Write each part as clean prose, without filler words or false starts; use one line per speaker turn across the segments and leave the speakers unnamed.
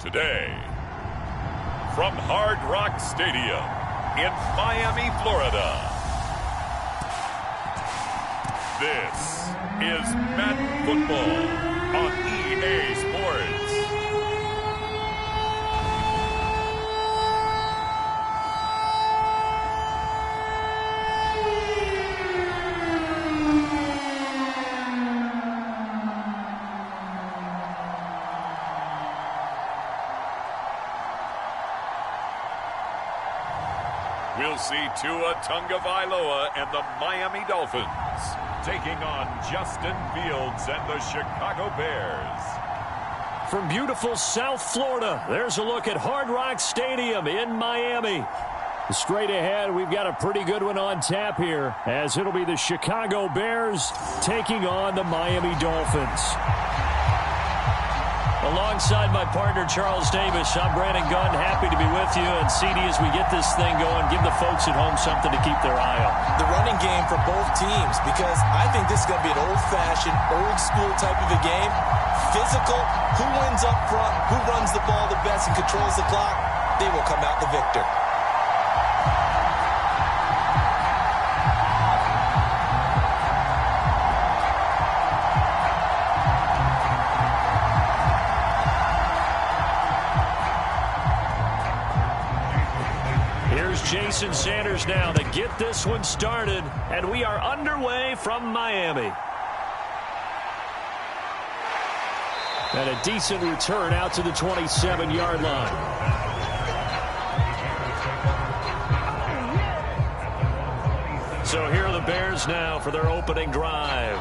Today, from Hard Rock Stadium in Miami, Florida, this is Madden Football on EA Sports. We'll see Tua Tagovailoa and the Miami Dolphins taking on Justin Fields and the Chicago Bears.
From beautiful South Florida, there's a look at Hard Rock Stadium in Miami. Straight ahead, we've got a pretty good one on tap here, as it'll be the Chicago Bears taking on the Miami Dolphins. Alongside my partner, Charles Davis, I'm Brandon Gunn, happy to be with you. And CD, as we get this thing going, give the folks at home something to keep their eye on.
The running game for both teams, because I think this is going to be an old-fashioned, old-school type of a game. Physical, who wins up front, who runs the ball the best and controls the clock, they will come out the victor.
Jason Sanders now to get this one started, and we are underway from Miami. And a decent return out to the 27-yard line. So here are the Bears now for their opening drive.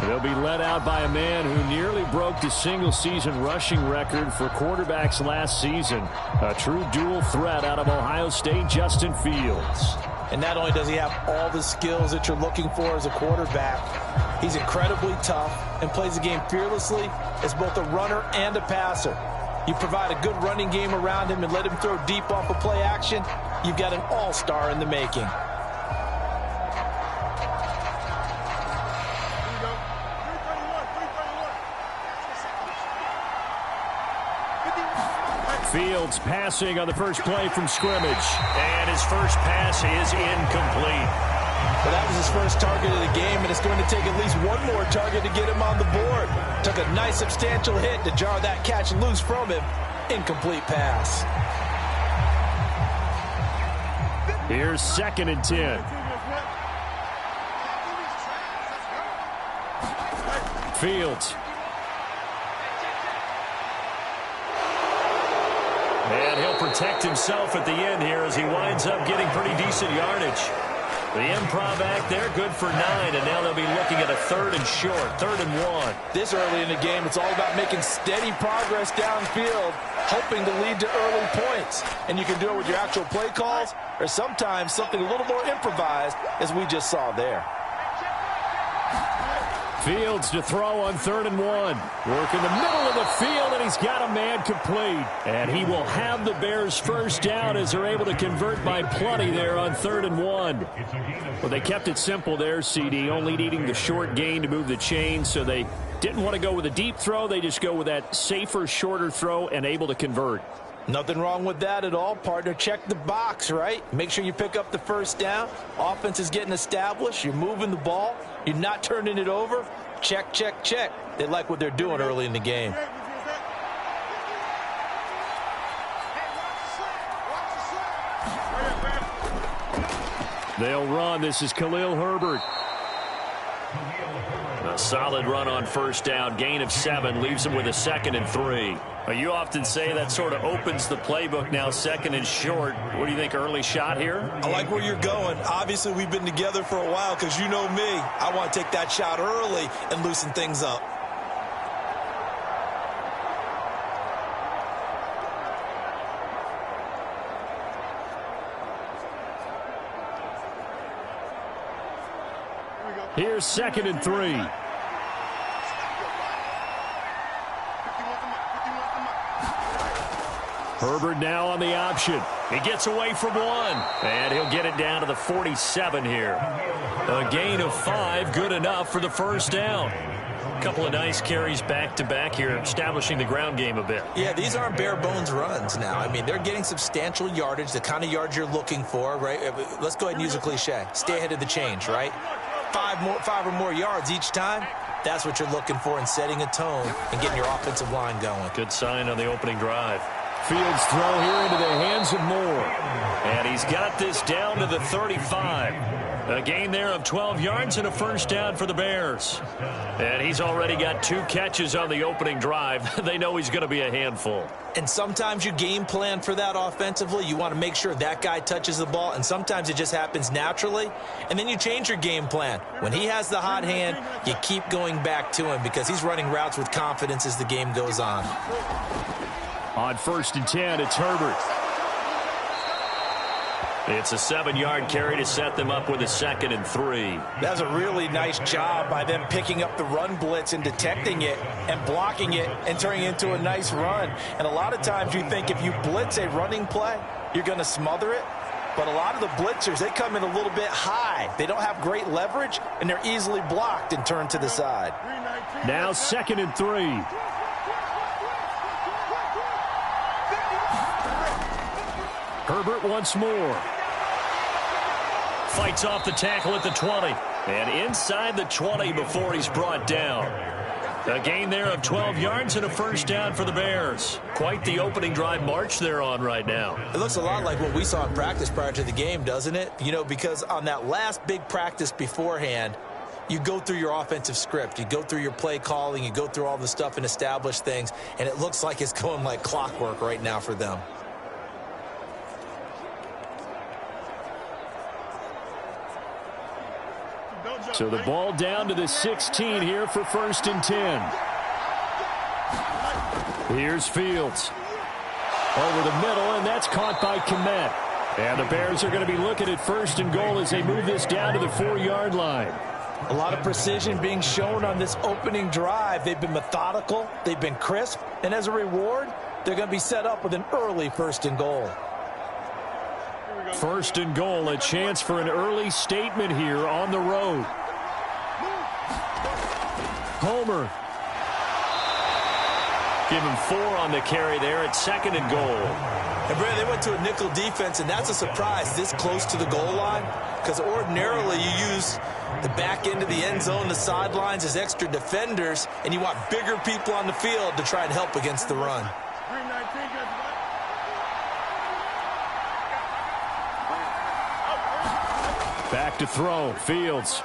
They'll be led out by a man who nearly broke the single-season rushing record for quarterbacks last season. A true dual threat out of Ohio State, Justin Fields.
And not only does he have all the skills that you're looking for as a quarterback, he's incredibly tough and plays the game fearlessly as both a runner and a passer. You provide a good running game around him and let him throw deep off of play action, you've got an all-star in the making.
Fields passing on the first play from scrimmage. And his first pass is incomplete.
Well, that was his first target of the game, and it's going to take at least one more target to get him on the board. Took a nice substantial hit to jar that catch loose from him. Incomplete pass.
Here's 2nd and 10. Fields. And he'll protect himself at the end here as he winds up getting pretty decent yardage. The improv act there, good for 9, and now they'll be looking at a 3rd and short, 3rd and 1.
This early in the game, it's all about making steady progress downfield, hoping to lead to early points. And you can do it with your actual play calls, or sometimes something a little more improvised, as we just saw there.
Fields to throw on 3rd and 1. Work in the middle of the field, and he's got a man complete. And he will have the Bears first down as they're able to convert by plenty there on 3rd and 1. Well, they kept it simple there, CD, only needing the short gain to move the chain, so they didn't want to go with a deep throw. They just go with that safer, shorter throw and able to convert.
Nothing wrong with that at all, partner. Check the box, right? Make sure you pick up the first down. Offense is getting established. You're moving the ball. You're not turning it over. Check, check, check. They like what they're doing early in the game.
They'll run. This is Khalil Herbert. A solid run on first down. Gain of 7 leaves him with a 2nd and 3. Well, you often say that sort of opens the playbook now, 2nd and short. What do you think, early shot here?
I like where you're going. Obviously, we've been together for a while because you know me. I want to take that shot early and loosen things up.
Here's 2nd and 3. Herbert now on the option. He gets away from 1. And he'll get it down to the 47 here. A gain of 5, good enough for the first down. couple of nice carries back-to-back here, establishing the ground game a bit.
Yeah, these aren't bare-bones runs now. I mean, they're getting substantial yardage, the kind of yards you're looking for, right? Let's go ahead and use a cliche. Stay ahead of the change, right? Five or more yards each time. That's what you're looking for in setting a tone and getting your offensive line going.
Good sign on the opening drive. Fields throw here into the hands of Moore. And he's got this down to the 35. A gain there of 12 yards and a first down for the Bears. And he's already got 2 catches on the opening drive. They know he's going to be a handful.
And sometimes you game plan for that offensively. You want to make sure that guy touches the ball, and sometimes it just happens naturally. And then you change your game plan. When he has the hot hand, you keep going back to him because he's running routes with confidence as the game goes on.
On 1st and 10, it's Herbert. It's a 7-yard carry to set them up with a 2nd and 3.
That's a really nice job by them picking up the run blitz and detecting it and blocking it and turning it into a nice run. And a lot of times you think if you blitz a running play, you're going to smother it. But a lot of the blitzers, they come in a little bit high. They don't have great leverage, and they're easily blocked and turned to the side.
Now 2nd and 3. Herbert once more. Fights off the tackle at the 20. And inside the 20 before he's brought down. A gain there of 12 yards and a first down for the Bears. Quite the opening drive march they're on right now.
It looks a lot like what we saw in practice prior to the game, doesn't it? You know, because on that last big practice beforehand, you go through your offensive script. You go through your play calling. You go through all the stuff and establish things. And it looks like it's going like clockwork right now for them.
So the ball down to the 16 here for 1st and 10. Here's Fields. Over the middle, and that's caught by Kmet. And the Bears are going to be looking at 1st and goal as they move this down to the 4-yard line.
A lot of precision being shown on this opening drive. They've been methodical. They've been crisp. And as a reward, they're going to be set up with an early 1st and goal.
1st and goal, a chance for an early statement here on the road. Homer. Give him 4 on the carry there at 2nd and goal.
And Brad, they went to a nickel defense, and that's a surprise this close to the goal line, because ordinarily you use the back end of the end zone, the sidelines as extra defenders, and you want bigger people on the field to try and help against the run.
Back to throw, Fields.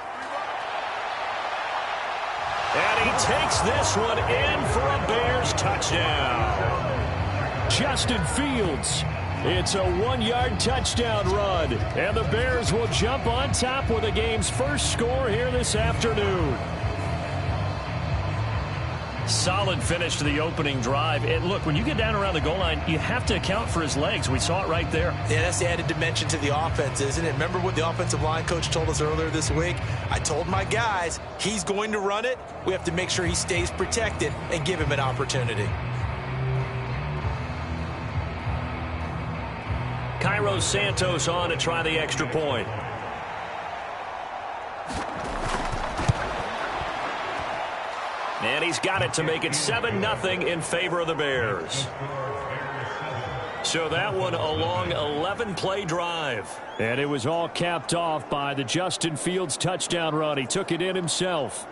And he takes this one in for a Bears touchdown. Justin Fields. It's a 1-yard touchdown run. And the Bears will jump on top with the game's first score here this afternoon. Solid finish to the opening drive. And look, when you get down around the goal line, you have to account for his legs. We saw it right there.
Yeah, that's the added dimension to the offense, isn't it? Remember what the offensive line coach told us earlier this week? I told my guys, he's going to run it. We have to make sure he stays protected and give him an opportunity.
Cairo Santos on to try the extra point. And he's got it to make it 7-0 in favor of the Bears. So that one a long 11-play drive. And it was all capped off by the Justin Fields touchdown run. He took it in himself.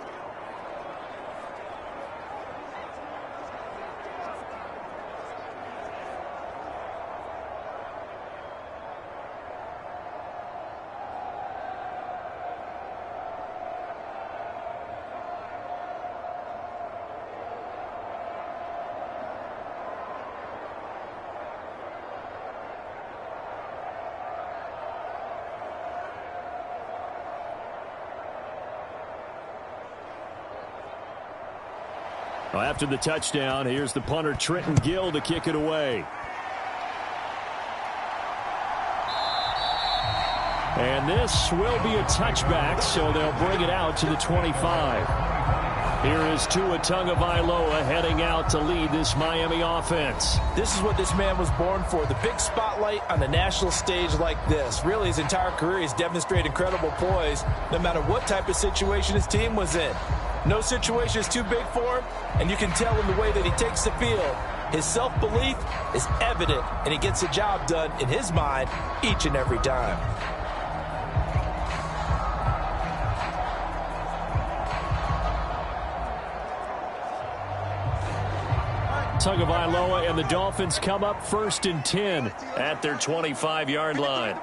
After the touchdown, here's the punter Trenton Gill to kick it away. And this will be a touchback, so they'll bring it out to the 25. Here is Tua Tagovailoa heading out to lead this Miami offense.
This is what this man was born for, the big spotlight on the national stage like this. Really, his entire career, he's demonstrated incredible poise no matter what type of situation his team was in. No situation is too big for him, and you can tell in the way that he takes the field. His self-belief is evident, and he gets the job done in his mind each and every time.
Tagovailoa and the Dolphins come up 1st and 10 at their 25-yard line.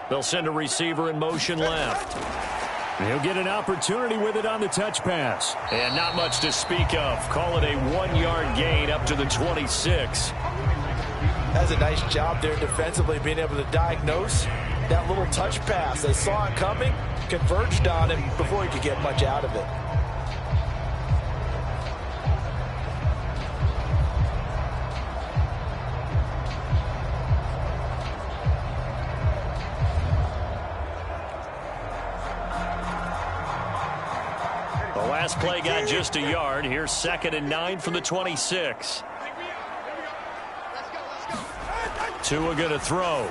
They'll send a receiver in motion left. He'll get an opportunity with it on the touch pass. And not much to speak of. Call it a 1-yard gain up to the 26.
That's a nice job there defensively, being able to diagnose that little touch pass. They saw it coming, converged on him before he could get much out of it.
Last play got just a yard. Here's 2nd and 9 from the 26. Tua going to throw.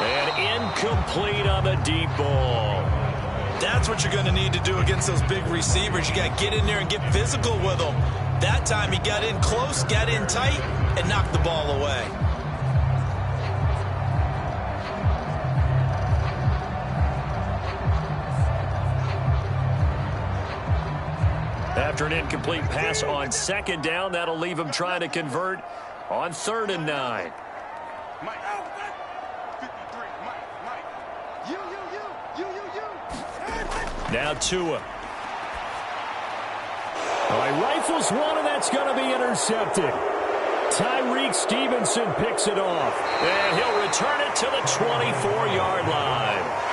And incomplete on the deep ball.
That's what you're going to need to do against those big receivers. You got to get in there and get physical with them. That time he got in close, got in tight, and knocked the ball away.
After an incomplete pass on 2nd down, that'll leave him trying to convert on 3rd and 9. Now Tua. He rifles one, and that's going to be intercepted. Tyreek Stevenson picks it off, and he'll return it to the 24-yard line.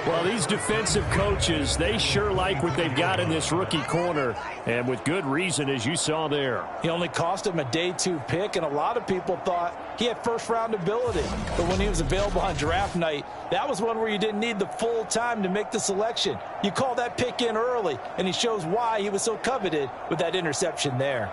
Well, these defensive coaches, they sure like what they've got in this rookie corner, and with good reason, as you saw there.
He only cost him a day 2 pick, and a lot of people thought he had first-round ability. But when he was available on draft night, that was one where you didn't need the full time to make the selection. You call that pick in early, and he shows why he was so coveted with that interception there.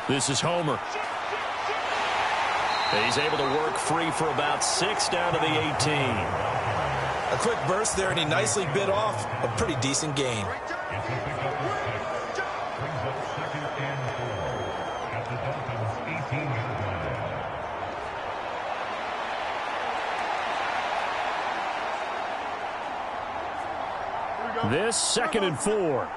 This is Homer. He's able to work free for about 6 down to the 18.
A quick burst there, and he nicely bit off a pretty decent gain.
This 2nd and 4.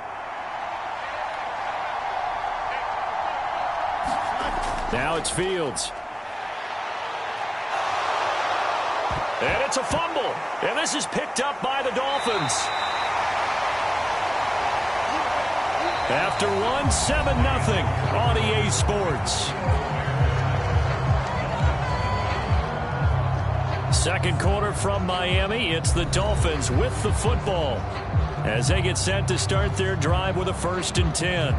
Now it's Fields. And it's a fumble. And this is picked up by the Dolphins. After one, 7-0 on EA Sports. Second quarter from Miami. It's the Dolphins with the football as they get set to start their drive with a 1st and 10.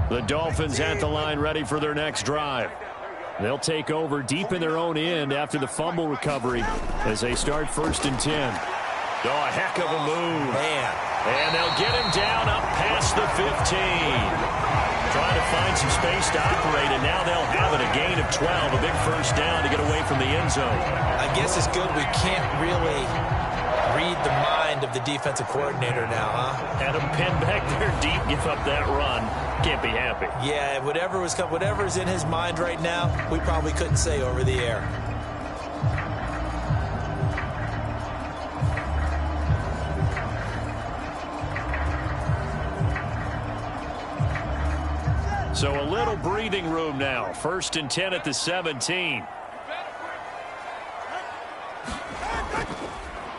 The Dolphins at the line ready for their next drive. They'll take over deep in their own end after the fumble recovery as they start 1st and 10. Oh, a heck of a move.
Man.
And they'll get him down up past the 15. Trying to find some space to operate, and now they'll have it. A gain of 12, a big 1st down to get away from the end zone.
I guess it's good we can't really read the mind of the defensive coordinator now, huh?
Had him pinned back there deep, give up that run. Can't be happy.
Yeah, whatever's in his mind right now, we probably couldn't say over the air.
So a little breathing room now. 1st and 10 at the 17.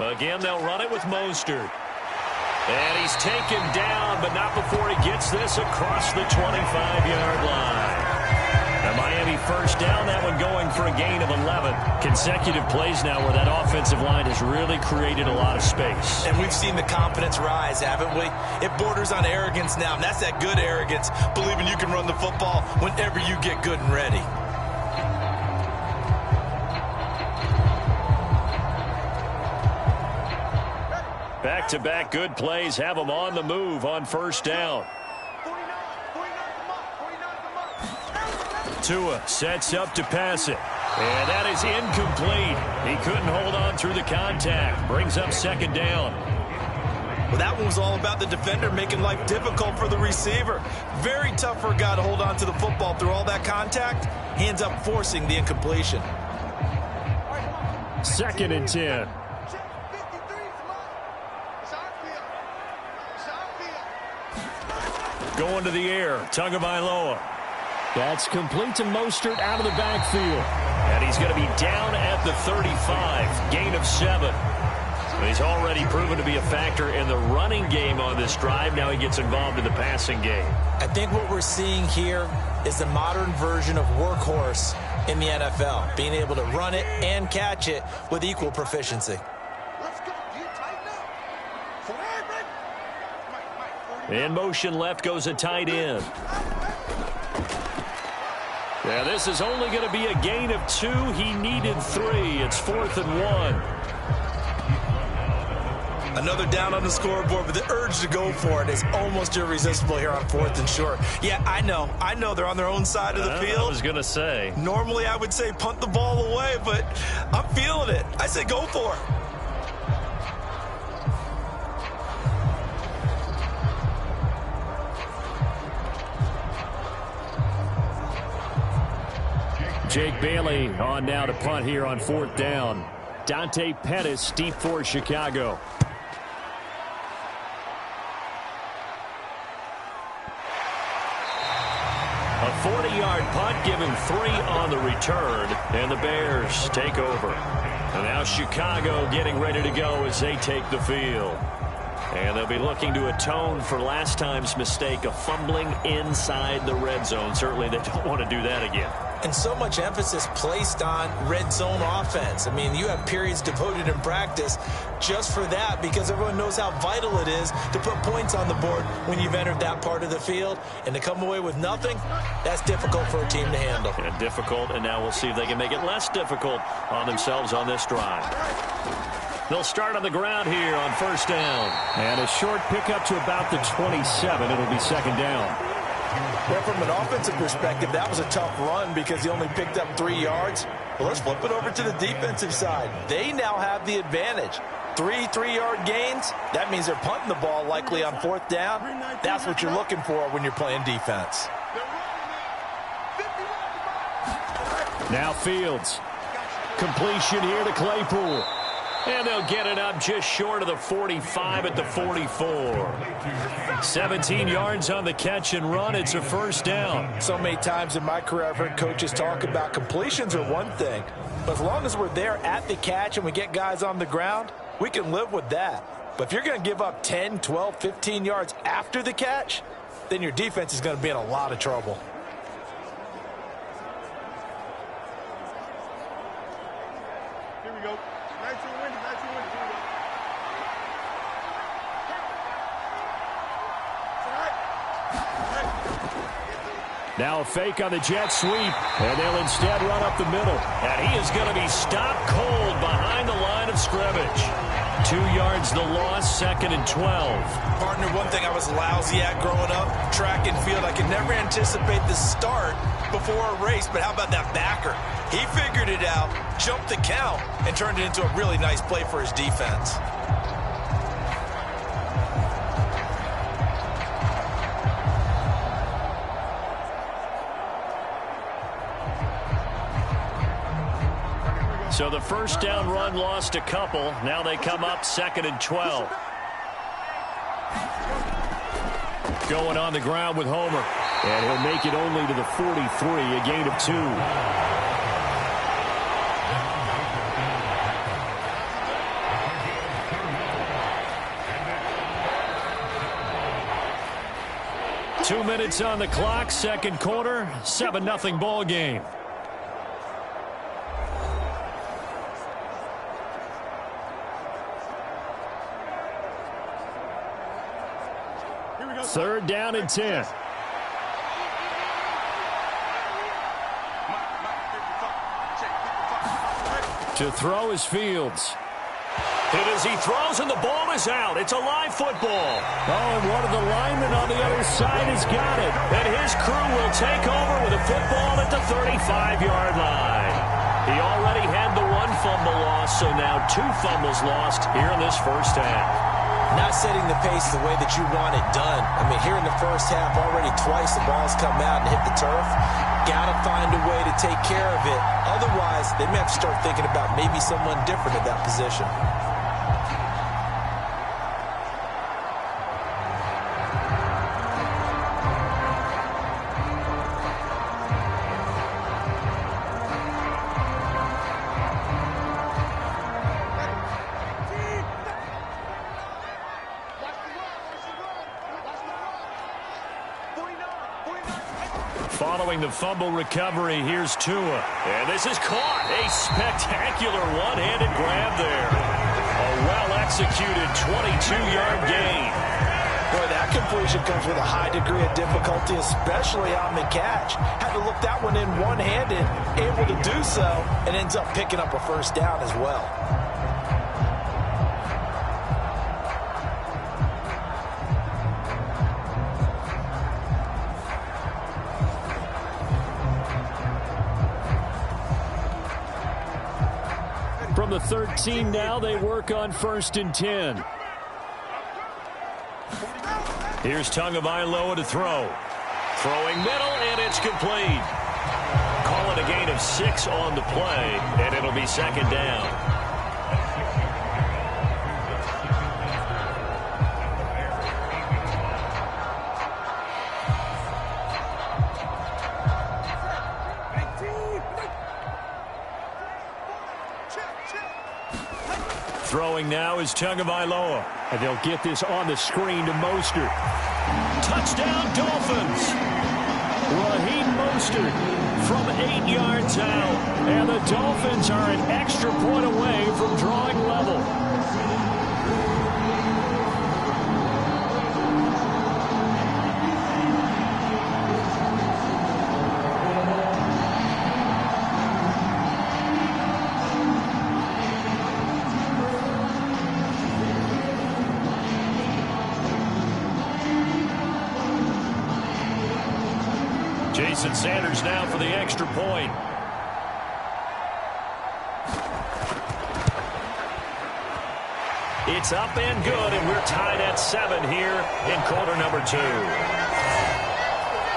Again, they'll run it with Mostert. And he's taken down, but not before he gets this across the 25-yard line. The Miami first down, that one going for a gain of 11. Consecutive plays now where that offensive line has really created a lot of space.
And we've seen the confidence rise, haven't we? It borders on arrogance now, and that's that good arrogance, believing you can run the football whenever you get good and ready.
Back-to-back good plays have them on the move on 1st down. Tua sets up to pass it. And that is incomplete. He couldn't hold on through the contact. Brings up 2nd down.
Well, that one was all about the defender making life difficult for the receiver. Very tough for a guy to hold on to the football through all that contact. He ends up forcing the incompletion.
2nd and 10. Going to the air, Tagovailoa. That's complete to Mostert out of the backfield. And he's going to be down at the 35, gain of 7. He's already proven to be a factor in the running game on this drive. Now he gets involved in the passing game.
I think what we're seeing here is the modern version of workhorse in the NFL, being able to run it and catch it with equal proficiency.
In motion left goes a tight end. Yeah, this is only going to be a gain of 2. He needed 3. It's 4th and 1.
Another down on the scoreboard, but the urge to go for it is almost irresistible here on 4th and short. Yeah, I know they're on their own side of the field.
I was going to say.
Normally I would say punt the ball away, but I'm feeling it. I say go for it.
Jake Bailey on now to punt here on 4th down. Dante Pettis deep for Chicago. A 40-yard punt, give him 3 on the return, and the Bears take over. And now Chicago getting ready to go as they take the field. And they'll be looking to atone for last time's mistake of fumbling inside the red zone. Certainly they don't want to do that again.
And so much emphasis placed on red zone offense. I mean, you have periods devoted in practice just for that because everyone knows how vital it is to put points on the board when you've entered that part of the field. And to come away with nothing, that's difficult for a team to handle.
Yeah, difficult, and now we'll see if they can make it less difficult on themselves on this drive. They'll start on the ground here on 1st down. And a short pickup to about the 27. It'll be 2nd down.
Well, from an offensive perspective, that was a tough run because he only picked up 3 yards. Well, let's flip it over to the defensive side. They now have the advantage. 3 3-yard gains. That means they're punting the ball likely on 4th down. That's what you're looking for when you're playing defense.
Now Fields. Completion here to Claypool. And they'll get it up just short of the 45 at the 44. 17 yards on the catch and run. It's a 1st down.
So many times in my career, I've heard coaches talk about completions are one thing. But as long as we're there at the catch and we get guys on the ground, we can live with that. But if you're going to give up 10, 12, 15 yards after the catch, then your defense is going to be in a lot of trouble.
Here we go. Nice and windy, nice and windy. Here we go.
Now a fake on the jet sweep, and they'll instead run up the middle. And he is going to be stopped cold behind the line of scrimmage. 2 yards the loss, 2nd and 12.
Partner, one thing I was lousy at growing up, track and field. I could never anticipate the start before a race, but how about that backer? He figured it out, jumped the count, and turned it into a really nice play for his defense.
So the 1st down run lost a couple. Now they come up 2nd and 12. Going on the ground with Homer. And he'll make it only to the 43, a gain of 2. Two minutes on the clock, second quarter, 7-0 ball game. Third down and 10. To throw is Fields. Hit as he throws, and the ball is out. It's a live football. Oh, and one of the linemen on the other side has got it. And his crew will take over with a football at the 35-yard line. He already had the one fumble loss, so now 2 fumbles lost here in this first half.
Not setting the pace the way that you want it done. I mean, here in the first half, already twice the ball's come out and hit the turf. Got to find a way to take care of it. Otherwise, they may have to start thinking about maybe someone different at that position.
Following the fumble recovery, here's Tua. And this is caught. A spectacular one-handed grab there. A well-executed 22-yard gain.
Boy, that completion comes with a high degree of difficulty, especially on the catch. Had to look that one in one-handed, able to do so, and ends up picking up a first down as well.
From the 13 now, they work on 1st and 10. Here's Tagovailoa to throw. Throwing middle, and it's complete. Call it a gain of 6 on the play, and it'll be second down. Throwing now is Tagovailoa.
And they'll get this on the screen to Mostert.
Touchdown, Dolphins.
Raheem Mostert from 8 yards out. And the Dolphins are an extra point away from drawing level.
Jason Sanders now for the extra point. It's up and good, and we're tied at 7 here in quarter number 2.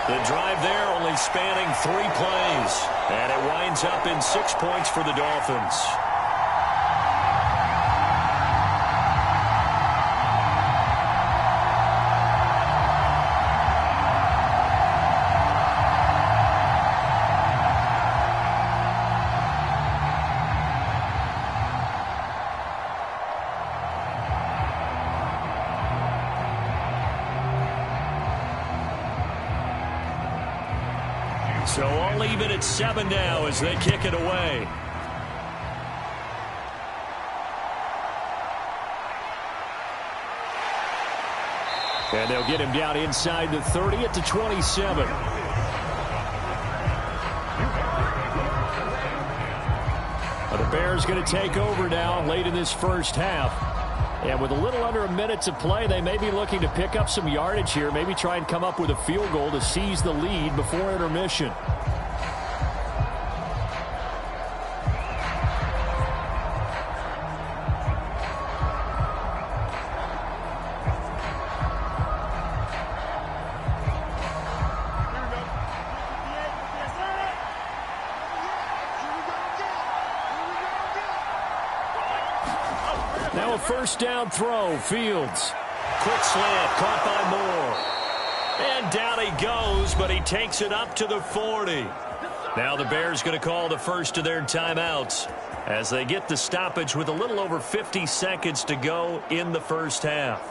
The drive there only spanning 3 plays, and it winds up in 6 points for the Dolphins. So all even at 7 now as they kick it away. And they'll get him down inside the 30 at the 27. Well, the Bears going to take over now late in this first half. And with a little under a minute to play, they may be looking to pick up some yardage here, maybe try and come up with a field goal to seize the lead before intermission. Now a first down throw, Fields. Quick slant, caught by Moore. And down he goes, but he takes it up to the 40. Now the Bears going to call the first of their timeouts as they get the stoppage with a little over 50 seconds to go in the first half.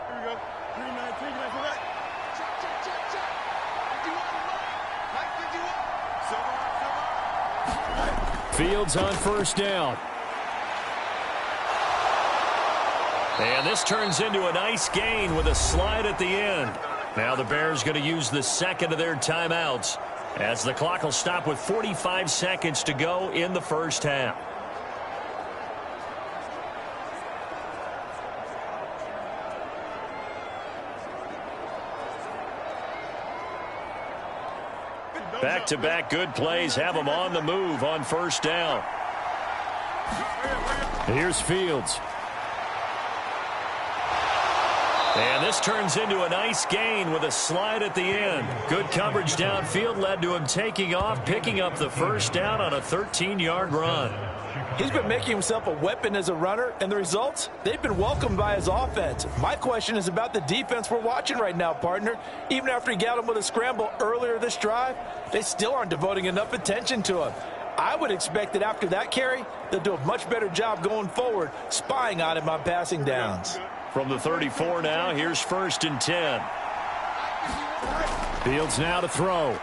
Here we go. 3-19, that's right. Check. 51.
Fields on first down. And this turns into a nice gain with a slide at the end. Now the Bears going to use the second of their timeouts as the clock will stop with 45 seconds to go in the first half. Back-to-back good plays have them on the move on first down. Here's Fields. And this turns into a nice gain with a slide at the end. Good coverage downfield led to him taking off, picking up the first down on a 13-yard run.
He's been making himself a weapon as a runner, and the results, they've been welcomed by his offense. My question is about the defense we're watching right now, partner. Even after he got him with a scramble earlier this drive, they still aren't devoting enough attention to him. I would expect that after that carry, they'll do a much better job going forward, spying on him on passing downs.
From the 34 now, here's 1st and 10. Fields now to throw.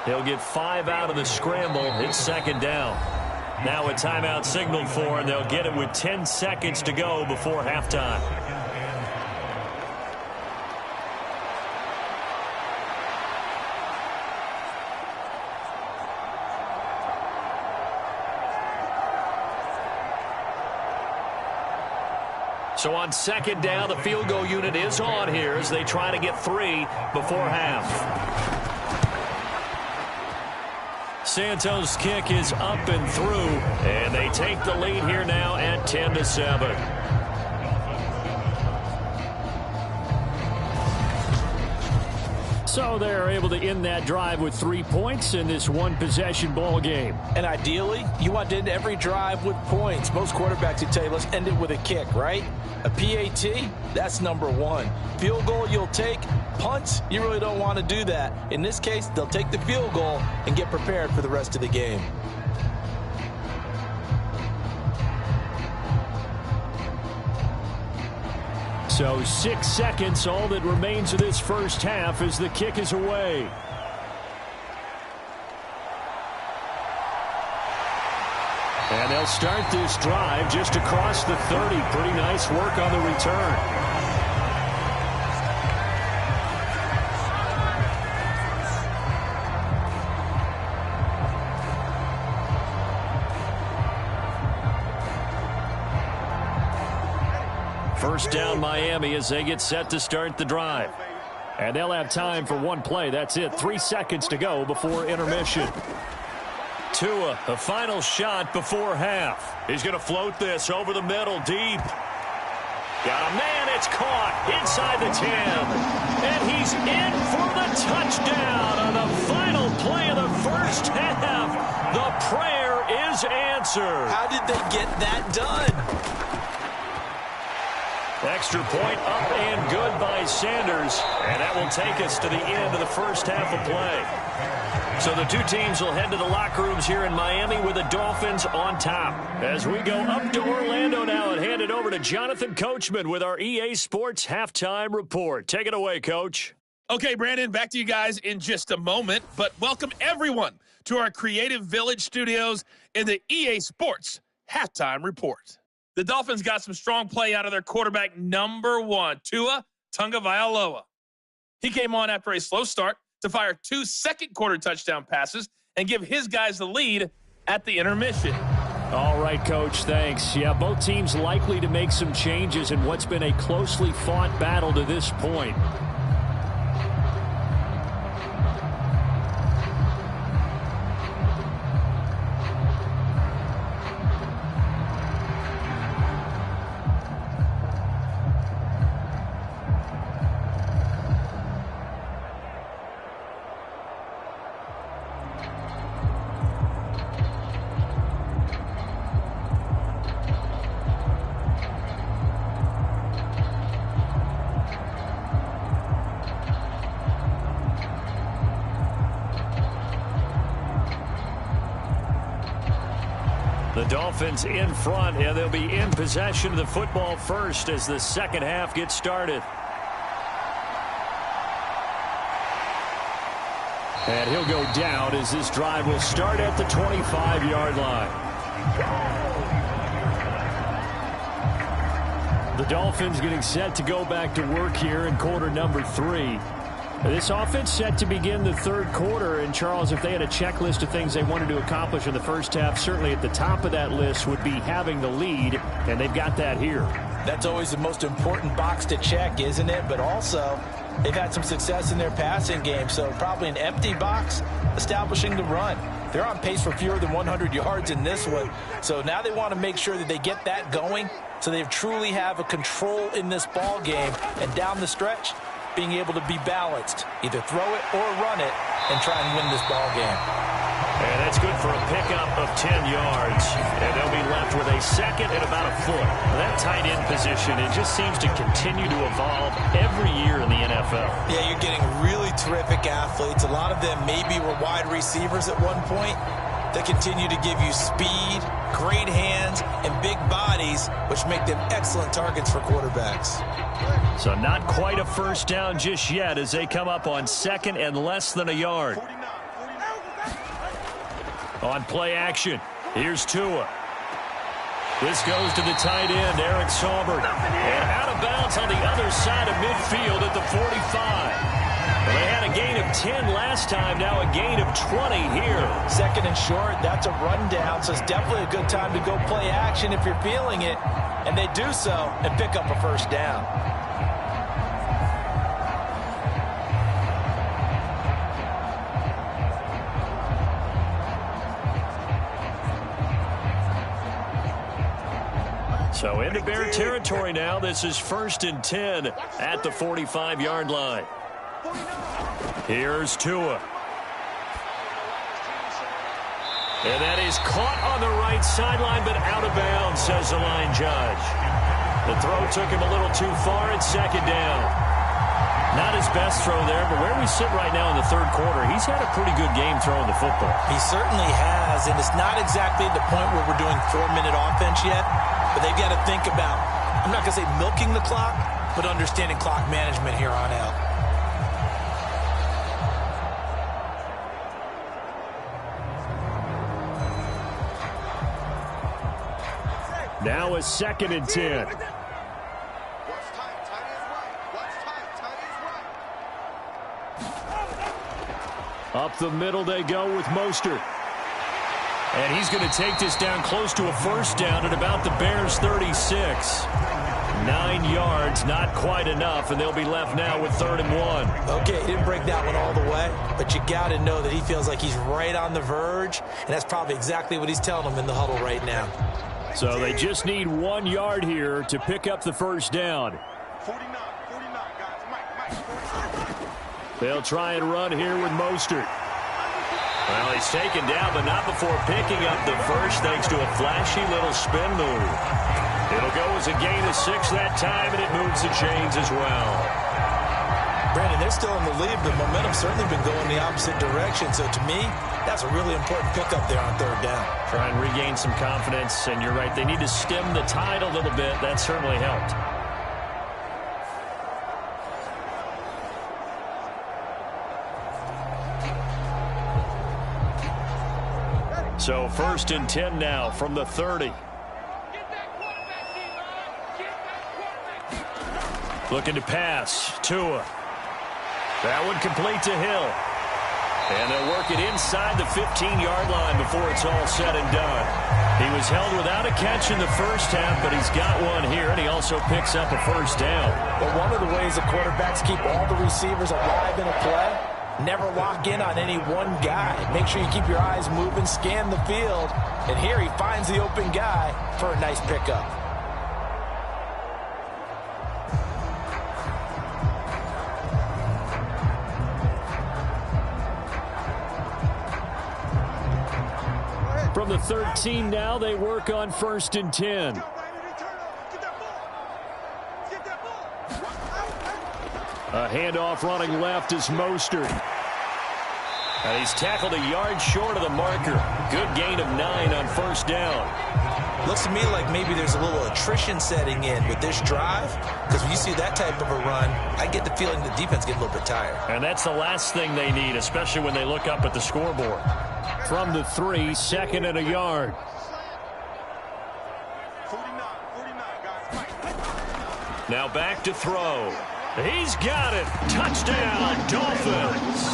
He'll get 5 out of the scramble. It's 2nd down. Now a timeout signaled for, and they'll get it with 10 seconds to go before halftime. So on 2nd down, the field goal unit is on here as they try to get 3 before half. Santos' kick is up and through, and they take the lead here now at 10-7. So they're able to end that drive with 3 points in this one-possession ball game.
And ideally, you want to end every drive with points. Most quarterbacks would tell you, let's end it with a kick, right? A PAT, that's number 1. Field goal you'll take. Punts, you really don't want to do that. In this case, they'll take the field goal and get prepared for the rest of the game.
So 6 seconds, all that remains of this first half as the kick is away. And they'll start this drive just across the 30. Pretty nice work on the return. First down Miami as they get set to start the drive. And they'll have time for one play. That's it. 3 seconds to go before intermission. Tua, a final shot before half. He's going to float this over the middle deep. Got a man. It's caught inside the 10. And he's in for the touchdown on the final play of the first half. The prayer is answered.
How did they get that done?
Extra point up and good by Sanders. And that will take us to the end of the first half of play. So the two teams will head to the locker rooms here in Miami with the Dolphins on top. As we go up to Orlando now and hand it over to Jonathan Coachman with our EA Sports Halftime Report. Take it away, Coach.
Okay, Brandon, back to you guys in just a moment. But welcome everyone to our Creative Village studios in the EA Sports Halftime Report. The Dolphins got some strong play out of their quarterback, number 1, Tua Tagovailoa. He came on after a slow start to fire 2 second-quarter touchdown passes and give his guys the lead at the intermission.
All right, Coach, thanks. Yeah, both teams likely to make some changes in what's been a closely fought battle to this point. Dolphins in front, and they'll be in possession of the football first as the second half gets started. And he'll go down as this drive will start at the 25-yard line. The Dolphins getting set to go back to work here in quarter number 3. This offense set to begin the third quarter, and Charles, if they had a checklist of things they wanted to accomplish in the first half, certainly at the top of that list would be having the lead, and they've got that here.
That's always the most important box to check, isn't it? But also, they've had some success in their passing game, so probably an empty box establishing the run. They're on pace for fewer than 100 yards in this one, so now they want to make sure that they get that going so they truly have a control in this ball game, and down the stretch, being able to be balanced, either throw it or run it, and try and win this ball game.
And that's good for a pickup of 10 yards. And they'll be left with a second and about a foot. That tight end position, it just seems to continue to evolve every year in the NFL.
Yeah, you're getting really terrific athletes. A lot of them maybe were wide receivers at one point. They continue to give you speed, great hands, and big bodies, which make them excellent targets for quarterbacks.
So not quite a first down just yet as they come up on second and less than a yard. On play action, here's Tua. This goes to the tight end, Eric Saubert. And out of bounds on the other side of midfield at the 45. Well, they had a gain of 10 last time, now a gain of 20 here.
Second and short, that's a rundown, so it's definitely a good time to go play action if you're feeling it. And they do so and pick up a first down.
So into Bear territory now. This is 1st and 10 at the 45-yard line. Here's Tua. And that is caught on the right sideline, but out of bounds, says the line judge. The throw took him a little too far at second down. Not his best throw there, but where we sit right now in the third quarter, he's had a pretty good game throwing the football.
He certainly has, and it's not exactly the point where we're doing 4-minute offense yet, but they've got to think about, I'm not going to say milking the clock, but understanding clock management here on out.
Now a 2nd and 10. Up the middle they go with Mostert. And he's going to take this down close to a first down at about the Bears' 36. 9 yards, not quite enough, and they'll be left now with 3rd and 1.
Okay, he didn't break that one all the way, but you got to know that he feels like he's right on the verge, and that's probably exactly what he's telling them in the huddle right now.
So they just need 1 yard here to pick up the first down.
49, guys. Mike.
They'll try and run here with Mostert. Well, he's taken down, but not before picking up the first thanks to a flashy little spin move. It'll go as a gain of 6 that time, and it moves the chains as well.
Brandon, they're still in the lead. The momentum's certainly been going the opposite direction. So to me, that's a really important pickup there on 3rd down.
Try and regain some confidence, and you're right. They need to stem the tide a little bit. That certainly helped. So 1st and 10 now from the 30. Looking to pass. Tua. That one complete to Hill. And they'll work it inside the 15-yard line before it's all said and done. He was held without a catch in the first half, but he's got one here, and he also picks up a first down.
But one of the ways the quarterbacks keep all the receivers alive in a play, never lock in on any one guy. Make sure you keep your eyes moving, scan the field, and here he finds the open guy for a nice pickup.
From the 13 now, they work on 1st and 10. A handoff running left is Mostert. And he's tackled a yard short of the marker. Good gain of 9 on first down.
Looks to me like maybe there's a little attrition setting in with this drive, because when you see that type of a run, I get the feeling the defense gets a little bit tired.
And that's the last thing they need, especially when they look up at the scoreboard.
From the 3, 2nd and a yard.
49, guys.
Now back to throw. He's got it. Touchdown, Dolphins.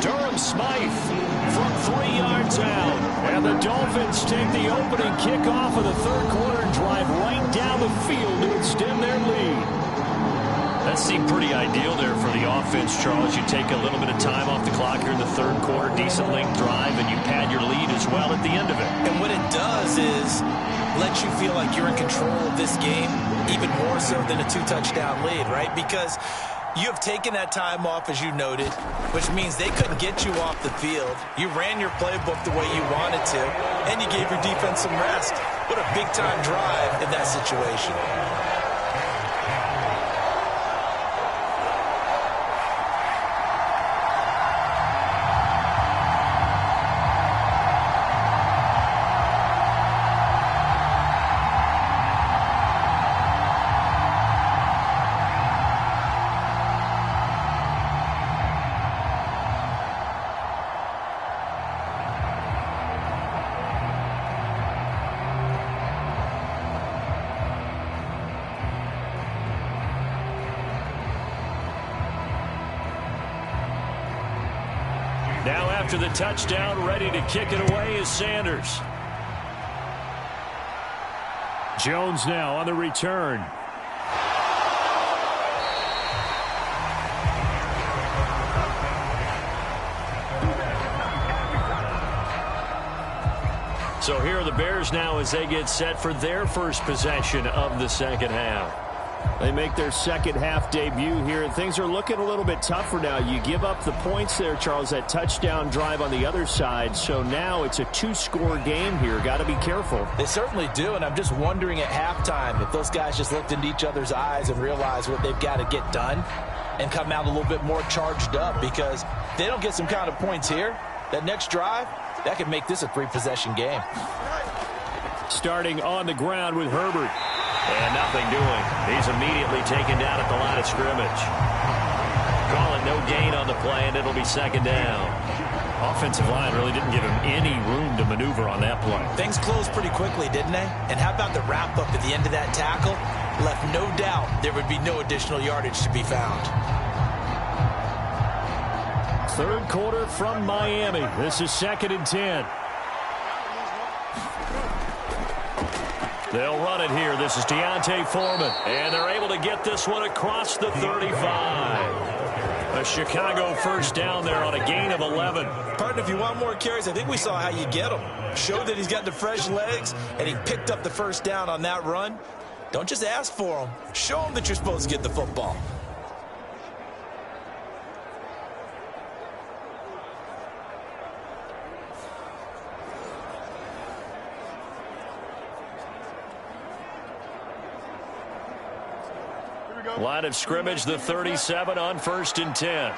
Durham Smythe from 3 yards out. And the Dolphins take the opening kickoff of the third quarter and drive right down the field to extend their lead. That seemed pretty ideal there for the offense, Charles. You take a little bit of time off the clock here in the third quarter, decent length drive, and you pad your lead as well at the end of it.
And what it does is let you feel like you're in control of this game, even more so than a 2-touchdown lead, right? Because you have taken that time off, as you noted, which means they couldn't get you off the field. You ran your playbook the way you wanted to, and you gave your defense some rest. What a big-time drive in that situation.
Now after the touchdown, ready to kick it away is Sanders.
Jones now on the return.
So here are the Bears now as they get set for their first possession of the second half.
They make their second half debut here, and things are looking a little bit tougher now. You give up the points there, Charles, that touchdown drive on the other side. So now it's a 2-score game here. Got to be careful.
They certainly do, and I'm just wondering at halftime if those guys just looked into each other's eyes and realized what they've got to get done and come out a little bit more charged up, because if they don't get some kind of points here, that next drive, that could make this a 3-possession game.
Starting on the ground with Herbert.
And nothing doing. He's immediately taken down at the line of scrimmage. Call it no gain on the play, and it'll be second down. Offensive line really didn't give him any room to maneuver on that play.
Things closed pretty quickly, didn't they? And how about the wrap-up at the end of that tackle? Left no doubt there would be no additional yardage to be found.
Third quarter from Miami. This is 2nd and 10.
They'll run it here. This is Deontay Foreman. And they're able to get this one across the 35. A Chicago first down there on a gain of 11.
Partner, if you want more carries, I think we saw how you get him. Showed that he's got the fresh legs, and he picked up the first down on that run. Don't just ask for him. Show him that you're supposed to get the football.
Line of scrimmage, the 37 on 1st and 10.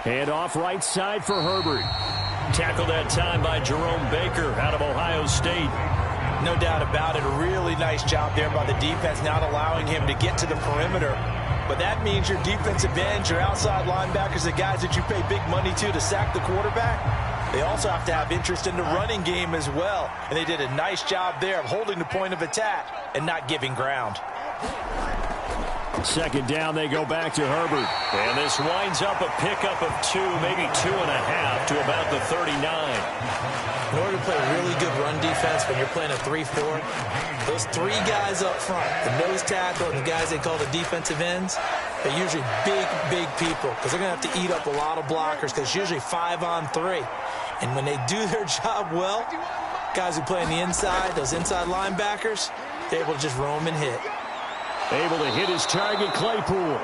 Hand off right side for Herbert.
Tackled that time by Jerome Baker out of Ohio State.
No doubt about it. A really nice job there by the defense, not allowing him to get to the perimeter. But that means your defensive ends, your outside linebackers, the guys that you pay big money to sack the quarterback, they also have to have interest in the running game as well. And they did a nice job there of holding the point of attack and not giving ground.
Second down, they go back to Herbert.
And this winds up a pickup of 2, maybe 2.5 to about the 39.
In order to play a really good run defense when you're playing a 3-4, those 3 guys up front, the nose tackle and the guys they call the defensive ends, they're usually big people, because they're going to have to eat up a lot of blockers, because it's usually 5 on 3. And when they do their job well, guys who play on the inside, those inside linebackers, they're able to just roam and hit.
Able to hit his target, Claypool.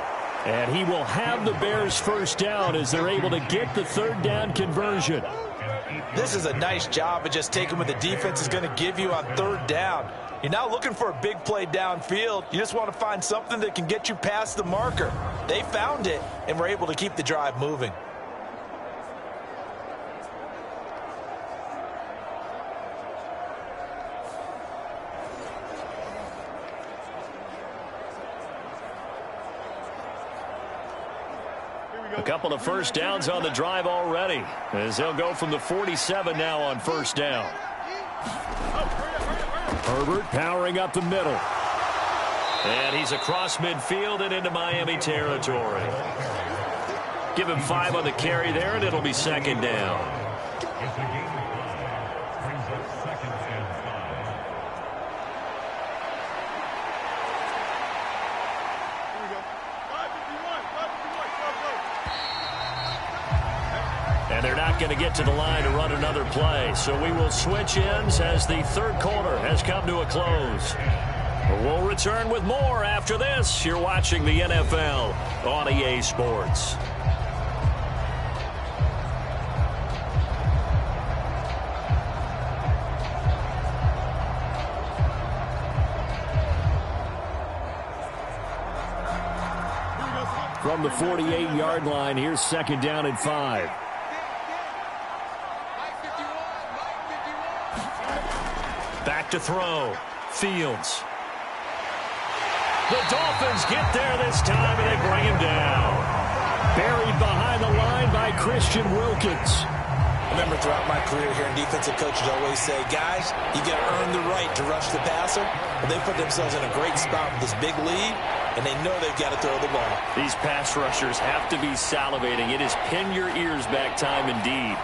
And he will have the Bears first down as they're able to get the third down conversion.
This is a nice job of just taking what the defense is going to give you on third down. You're not looking for a big play downfield. You just want to find something that can get you past the marker. They found it and were able to keep the drive moving.
A couple of first downs on the drive already, as they'll go from the 47 now on first down. Herbert powering up the middle. And he's across midfield and into Miami territory. Give him 5 on the carry there, and it'll be second down. And they're not going to get to the line to run another play. So we will switch ends as the third quarter has come to a close. We'll return with more after this. You're watching the NFL on EA Sports. From the 48-yard line, here's second down and 5. Back to throw. Fields. The Dolphins get there this time, and they bring him down. Buried behind the line by Christian Wilkins.
I remember throughout my career here in defensive coaches always say, guys, you got to earn the right to rush the passer. Well, they put themselves in a great spot with this big lead, and they know they've got to throw the ball.
These pass rushers have to be salivating. It is pin your ears back time indeed.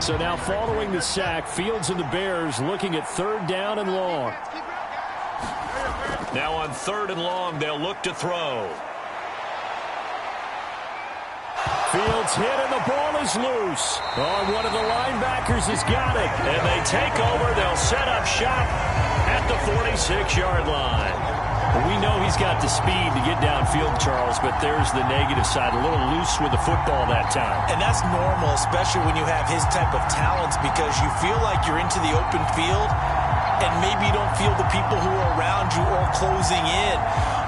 So now following the sack, Fields and the Bears looking at third down and long. Now on third and long, they'll look to throw. Fields hit and the ball is loose. Oh, one of the linebackers has got it. And they take over. They'll set up shop at the 46-yard line. We know he's got the speed to get downfield, Charles, but there's the negative side. A little loose with the football that time.
And that's normal, especially when you have his type of talents, because you feel like you're into the open field and maybe you don't feel the people who are around you or closing in.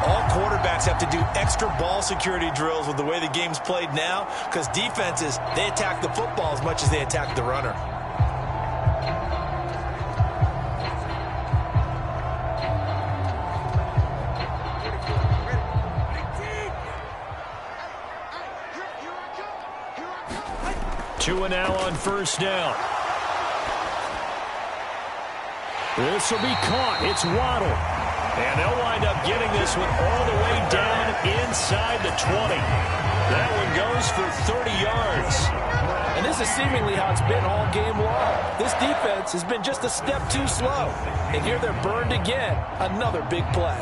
All quarterbacks have to do extra ball security drills with the way the game's played now, because defenses, they attack the football as much as they attack the runner.
Two and now on first down. This will be caught. It's Waddle. And they'll wind up getting this one all the way down inside the 20. That one goes for 30 yards.
And this is seemingly how it's been all game long. This defense has been just a step too slow. And here they're burned again. Another big play.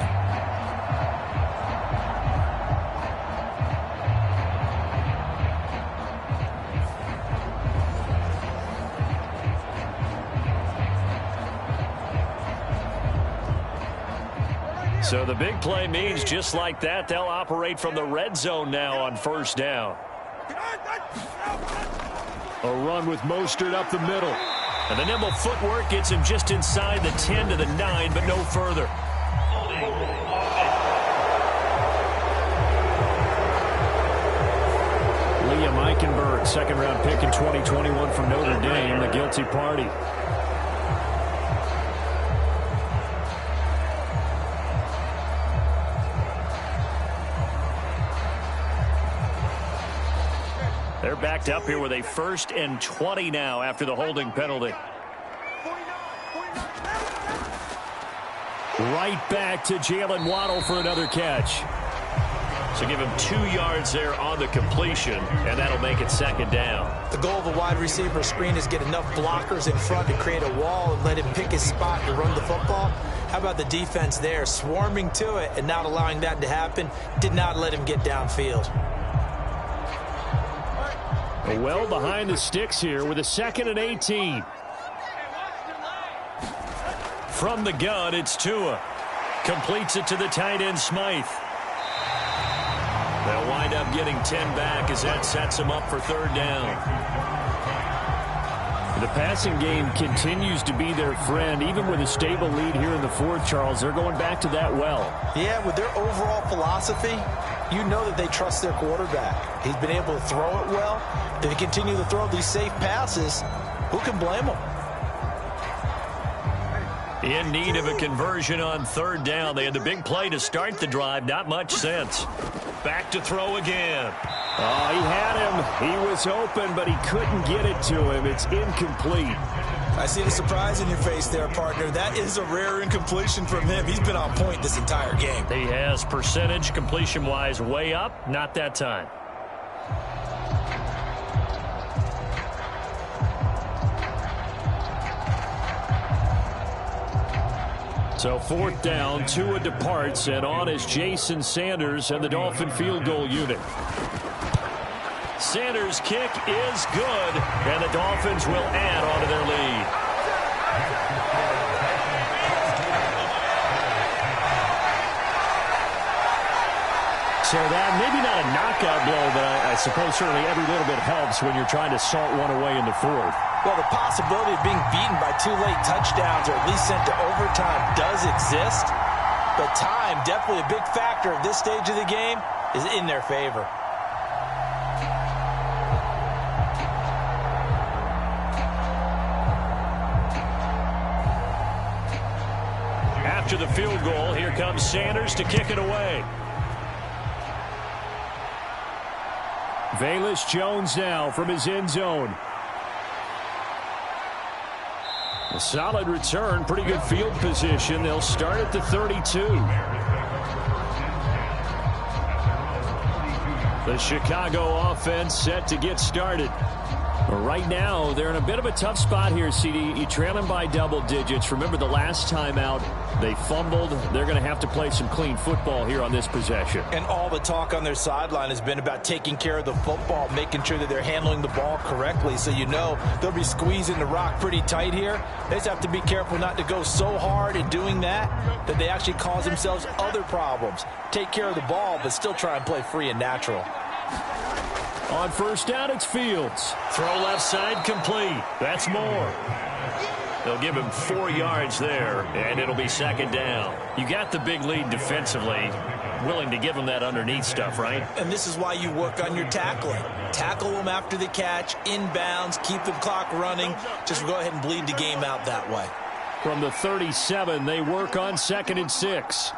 So the big play means just like that, they'll operate from the red zone now on first down. A run with Mostert up the middle. And the nimble footwork gets him just inside the 10 to the 9, but no further. Liam Eichenberg, second-round pick in 2021 from Notre Dame, the guilty party. They're backed up here with a 1st and 20 now after the holding penalty. Right back to Jalen Waddle for another catch. So give him 2 yards there on the completion, and that'll make it second down.
The goal of a wide receiver screen is get enough blockers in front to create a wall and let him pick his spot to run the football. How about the defense there, swarming to it and not allowing that to happen? Did not let him get downfield.
Well behind the sticks here with a 2nd and 18. From the gun, it's Tua. Completes it to the tight end, Smythe. They'll wind up getting 10 back as that sets them up for third down. The passing game continues to be their friend. Even with a stable lead here in the fourth, Charles, they're going back to that well.
Yeah, with their overall philosophy, you know that they trust their quarterback. He's been able to throw it well. If they continue to throw these safe passes, who can blame them?
In need of a conversion on third down. They had the big play to start the drive. Not much sense. Back to throw again.
Oh, he had him. He was open, but he couldn't get it to him. It's incomplete.
I see the surprise in your face there, partner. That is a rare incompletion from him. He's been on point this entire game.
He has percentage completion-wise way up. Not that time. So fourth down, Tua departs, and on is Jason Sanders and the Dolphin field goal unit. Sanders' kick is good, and the Dolphins will add on to their lead. So that maybe not a knockout blow, but I suppose certainly every little bit helps when you're trying to salt one away in the fourth.
Well, the possibility of being beaten by 2 late touchdowns or at least sent to overtime does exist, but time, definitely a big factor at this stage of the game, is in their favor.
After the field goal, here comes Sanders to kick it away.
Velus Jones now from his end zone. A solid return, pretty good field position. They'll start at the 32. The Chicago offense set to get started. Right now, they're in a bit of a tough spot here, CD. You trail them by double digits. Remember the last time out, they fumbled. They're going to have to play some clean football here on this possession.
And all the talk on their sideline has been about taking care of the football, making sure that they're handling the ball correctly. So you know they'll be squeezing the rock pretty tight here. They just have to be careful not to go so hard in doing that they actually cause themselves other problems. Take care of the ball, but still try and play free and natural.
On first down, it's Fields. Throw left side complete. That's more. They'll give him 4 yards there, and it'll be second down. You got the big lead defensively. Willing to give him that underneath stuff, right?
And this is why you work on your tackling. Tackle them after the catch, inbounds, keep the clock running. Just go ahead and bleed the game out that way.
From the 37, they work on 2nd and 6.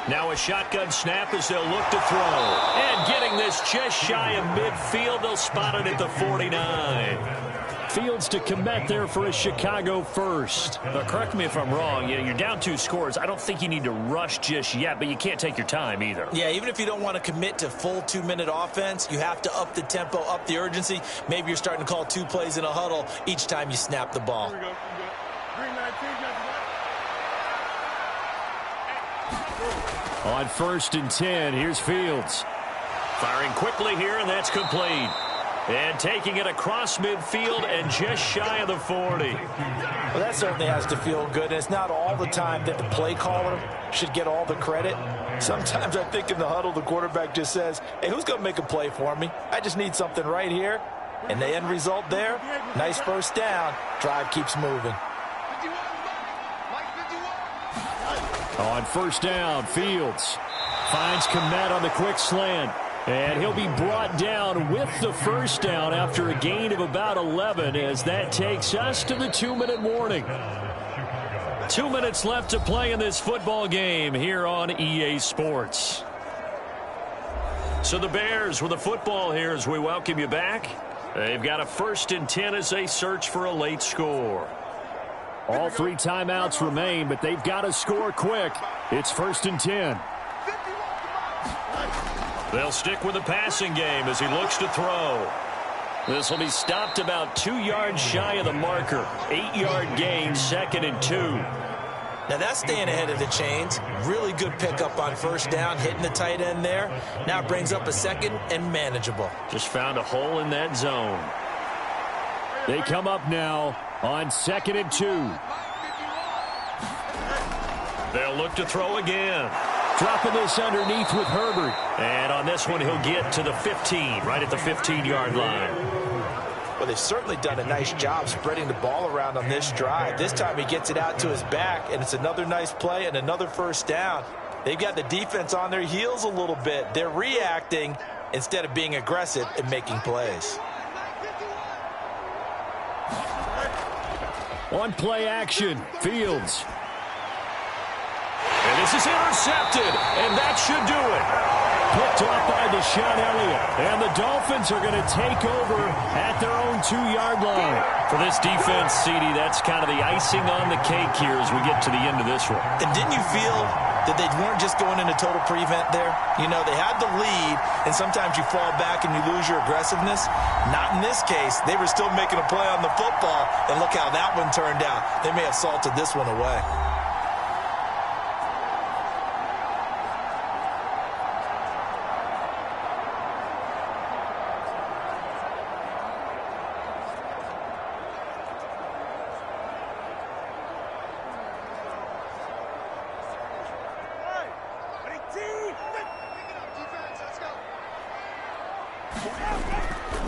Now a shotgun snap as they'll look to throw. And getting this just shy of midfield, they'll spot it at the 49. Fields to commit there for a Chicago first. Correct me if I'm wrong. You're down 2 scores. I don't think you need to rush just yet, but you can't take your time either.
Yeah, even if you don't want to commit to full 2-minute offense, you have to up the tempo, up the urgency. Maybe you're starting to call 2 plays in a huddle each time you snap the ball.
Here we go. Green 19,
On 1st and 10, here's Fields. Firing quickly here, and that's complete. And taking it across midfield and just shy of the 40.
Well, that certainly has to feel good. And it's not all the time that the play caller should get all the credit. Sometimes I think in the huddle, the quarterback just says, hey, who's going to make a play for me? I just need something right here. And the end result there, nice first down. Drive keeps moving.
On first down, Fields finds Kmet on the quick slant. And he'll be brought down with the first down after a gain of about 11 as that takes us to the 2-minute warning. 2 minutes left to play in this football game here on EA Sports. So the Bears with the football here as we welcome you back. They've got a 1st and 10 as they search for a late score. All 3 timeouts remain, but they've got to score quick. It's 1st and 10. They'll stick with the passing game as he looks to throw. This will be stopped about 2 yards shy of the marker. 8-yard gain, 2nd and 2.
Now that's staying ahead of the chains. Really good pickup on first down, hitting the tight end there. Now it brings up a 2nd and manageable.
Just found a hole in that zone. They come up now on 2nd and 2. They'll look to throw again. Dropping this underneath with Herbert. And on this one, he'll get to the 15, right at the 15-yard line.
Well, they've certainly done a nice job spreading the ball around on this drive. This time he gets it out to his back, and it's another nice play and another first down. They've got the defense on their heels a little bit. They're reacting instead of being aggressive and making plays.
On play action, Fields. And this is intercepted, and that should do it. Picked off by Deshaun Elliott. And the Dolphins are going to take over at their own 2-yard line. For this defense, CD, that's kind of the icing on the cake here as we get to the end of this one.
And didn't you feel that they weren't just going into total prevent there? You know, they had the lead, and sometimes you fall back and you lose your aggressiveness. Not in this case. They were still making a play on the football, and look how that one turned out. They may have salted this one away.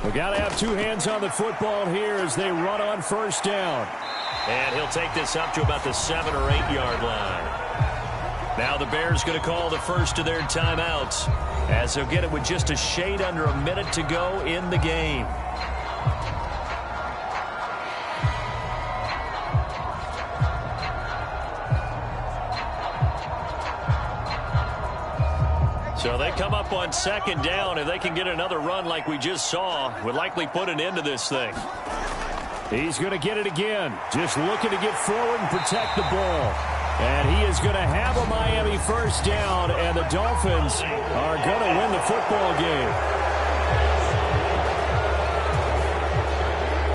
We got to have two hands on the football here as they run on first down. And he'll take this up to about the 7 or 8 yard line. Now the Bears going to call the first of their timeouts as they'll get it with just a shade under a minute to go in the game. So they come up on second down. If they can get another run like we just saw, would likely put an end to this thing. He's going to get it again. Just looking to get forward and protect the ball. And he is going to have a Miami first down, and the Dolphins are going to win the football game.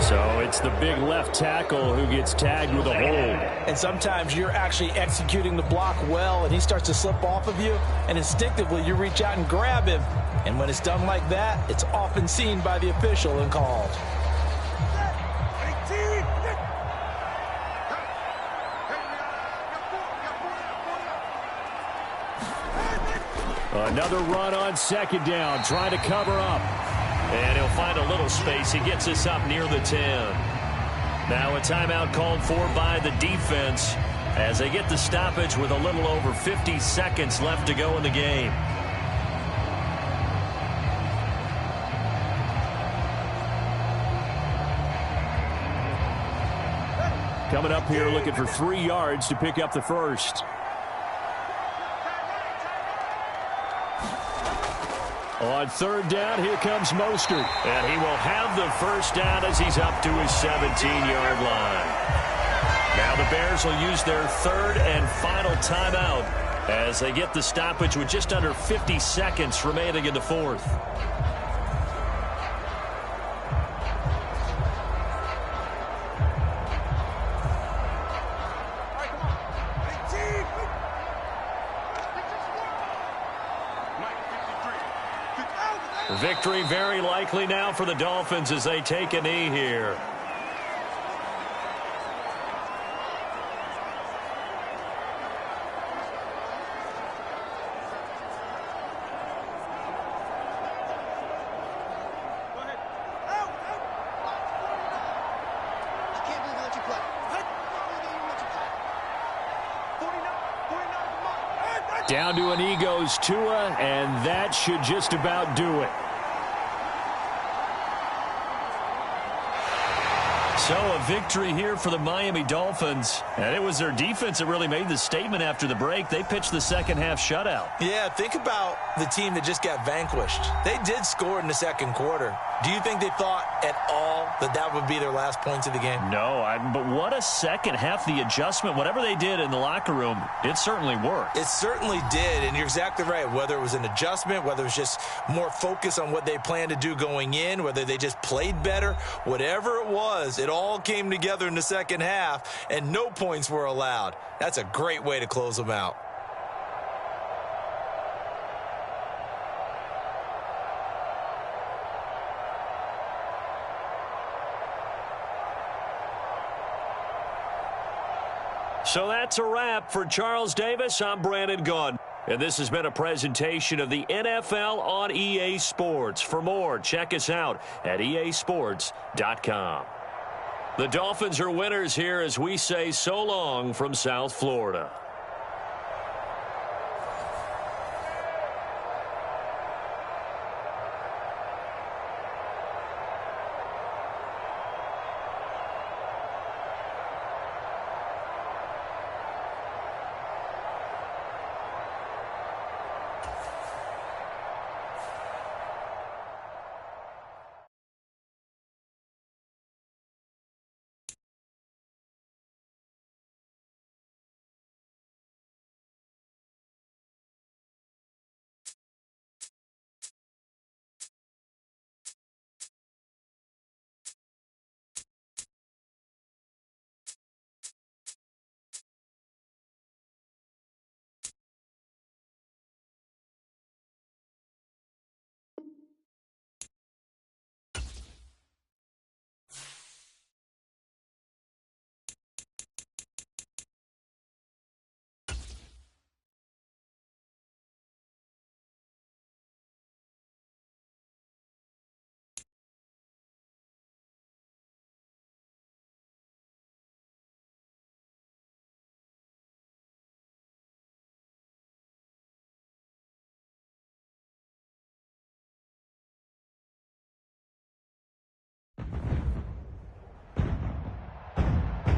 So it's the big left tackle who gets tagged with a hold.
And sometimes you're actually executing the block well, and he starts to slip off of you, and instinctively you reach out and grab him. And when it's done like that, it's often seen by the official and called.
Another run on second down, trying to cover up. And he'll find a little space. He gets us up near the 10. Now a timeout called for by the defense as they get the stoppage with a little over 50 seconds left to go in the game. Coming up here looking for 3 yards to pick up the first. On third down, here comes Mostert. And he will have the first down as he's up to his 17-yard line. Now the Bears will use their third and final timeout as they get the stoppage with just under 50 seconds remaining in the fourth. Victory very likely now for the Dolphins as they take a knee here. Down to an knee goes Tua, and that should just about do it. So a victory here for the Miami Dolphins. And it was their defense that really made the statement after the break. They pitched the second half shutout.
Yeah, think about the team that just got vanquished. They did score in the second quarter. Do you think they thought at all that that would be their last points of the game?
No, but what a second half. The adjustment, whatever they did in the locker room, it certainly worked.
It certainly did, and you're exactly right. Whether it was an adjustment, whether it was just more focus on what they planned to do going in, whether they just played better, whatever it was, it all came together in the second half, and no points were allowed. That's a great way to close them out.
So that's a wrap. For Charles Davis, I'm Brandon Gunn. And this has been a presentation of the NFL on EA Sports. For more, check us out at easports.com. The Dolphins are winners here as we say so long from South Florida.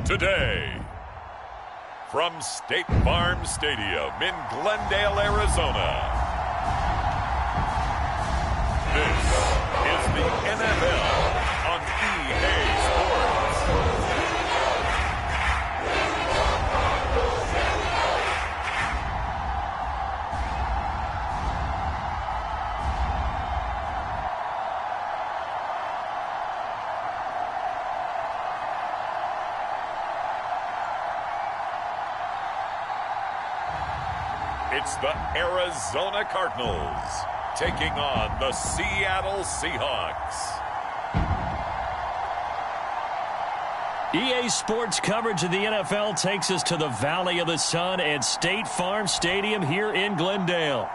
Today, from State Farm Stadium in Glendale, Arizona, this is the NFL on EA Sports. It's the Arizona Cardinals taking on the Seattle Seahawks.
EA Sports coverage of the NFL takes us to the Valley of the Sun at State Farm Stadium here in Glendale.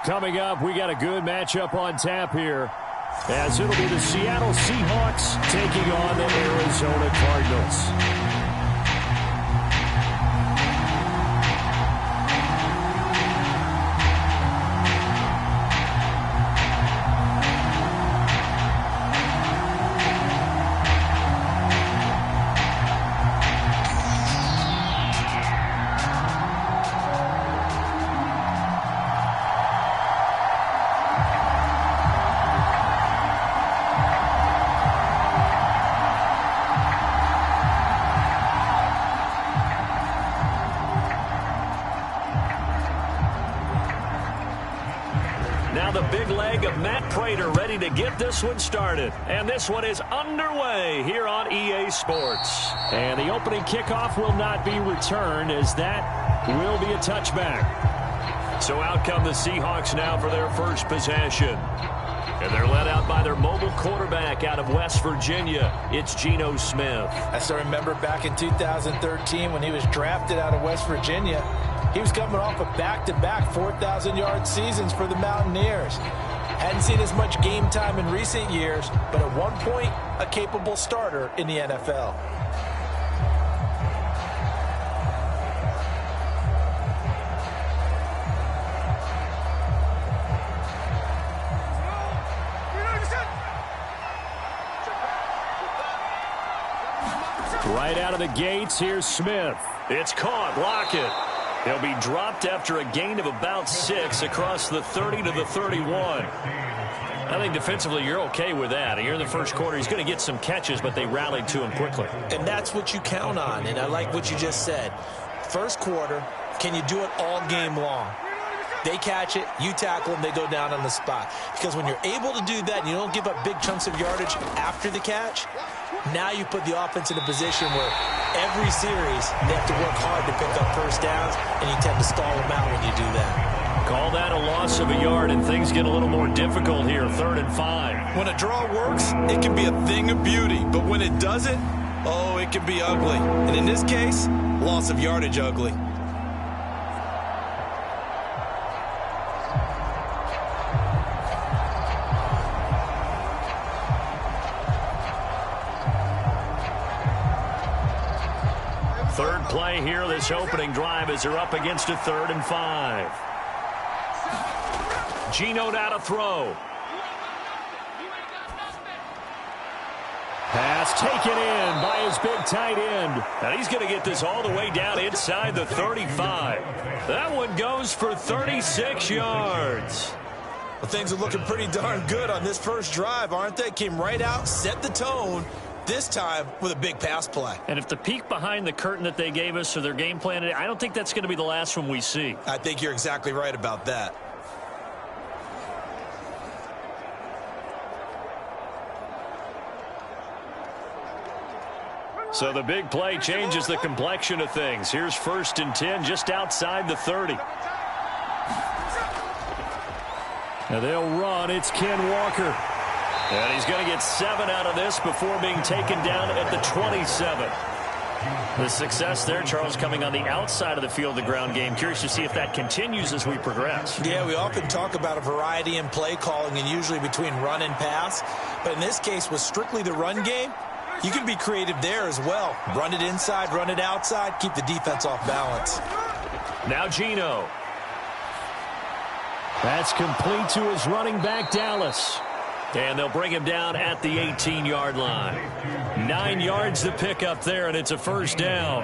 Coming up, we got a good matchup on tap here, as it'll be the Seattle Seahawks taking on the Arizona Cardinals. Now the big leg of Matt Prater ready to get this one started. And this one is underway here on EA Sports. And the opening kickoff will not be returned, as that will be a touchback. So out come the Seahawks now for their first possession. And they're led out by their mobile quarterback out of West Virginia. It's Geno Smith.
As I remember back in 2013 when he was drafted out of West Virginia, he was coming off of back-to-back 4,000-yard seasons for the Mountaineers. Hadn't seen as much game time in recent years, but at one point, a capable starter in the NFL.
Right out of the gates, here's Smith. It's caught. Lockett. He'll be dropped after a gain of about 6 across the 30 to the 31. I think defensively you're okay with that. Here in the first quarter, he's going to get some catches, but they rallied to him quickly.
And that's what you count on, and I like what you just said. First quarter, can you do it all game long? They catch it, you tackle them, they go down on the spot. Because when you're able to do that and you don't give up big chunks of yardage after the catch, now you put the offense in a position where every series they have to work hard to pick up first downs, and you tend to stall them out when you do that.
Call that a loss of a yard, and things get a little more difficult here, 3rd and 5.
When a draw works, it can be a thing of beauty. But when it doesn't, oh, it can be ugly. And in this case, loss of yardage ugly.
Third play here, this opening drive, as they're up against a 3rd and 5. Geno now to throw. Pass taken in by his big tight end. And he's going to get this all the way down inside the 35. That one goes for 36 yards.
Well, things are looking pretty darn good on this first drive, aren't they? Came right out, set the tone, this time with a big pass play.
And if the peek behind the curtain that they gave us or their game plan, I don't think that's going to be the last one we see.
I think you're exactly right about that.
So the big play changes the complexion of things. Here's 1st and 10 just outside the 30. Now they'll run. It's Ken Walker. And he's going to get 7 out of this before being taken down at the 27. The success there, Charles, coming on the outside of the field, the ground game. Curious to see if that continues as we progress.
Yeah, we often talk about a variety in play calling and usually between run and pass. But in this case, with strictly the run game, you can be creative there as well. Run it inside, run it outside, keep the defense off balance.
Now Geno. That's complete to his running back, Dallas. And they'll bring him down at the 18-yard line. 9 yards to pick up there, and it's a 1st down.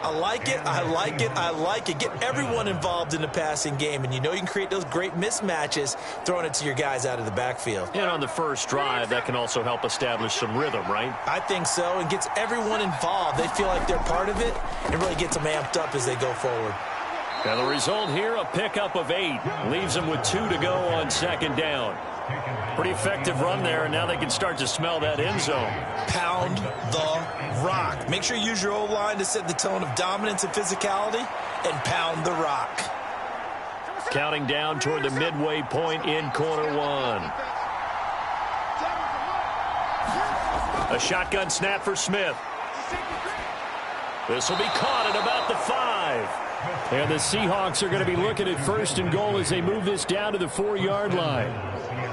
I like it, I like it, I like it. Get everyone involved in the passing game, and you know you can create those great mismatches throwing it to your guys out of the backfield.
And on the first drive, that can also help establish some rhythm, right?
I think so, and gets everyone involved. They feel like they're part of it, and really gets them amped up as they go forward.
And the result here, a pickup of 8. Leaves them with 2 to go on 2nd down. Pretty effective run there, and now they can start to smell that end zone.
Pound the rock. Make sure you use your O-line to set the tone of dominance and physicality, and pound the rock.
Counting down toward the midway point in quarter 1. A shotgun snap for Smith. This will be caught at about the 5. And the Seahawks are going to be looking at 1st and goal as they move this down to the 4-yard line.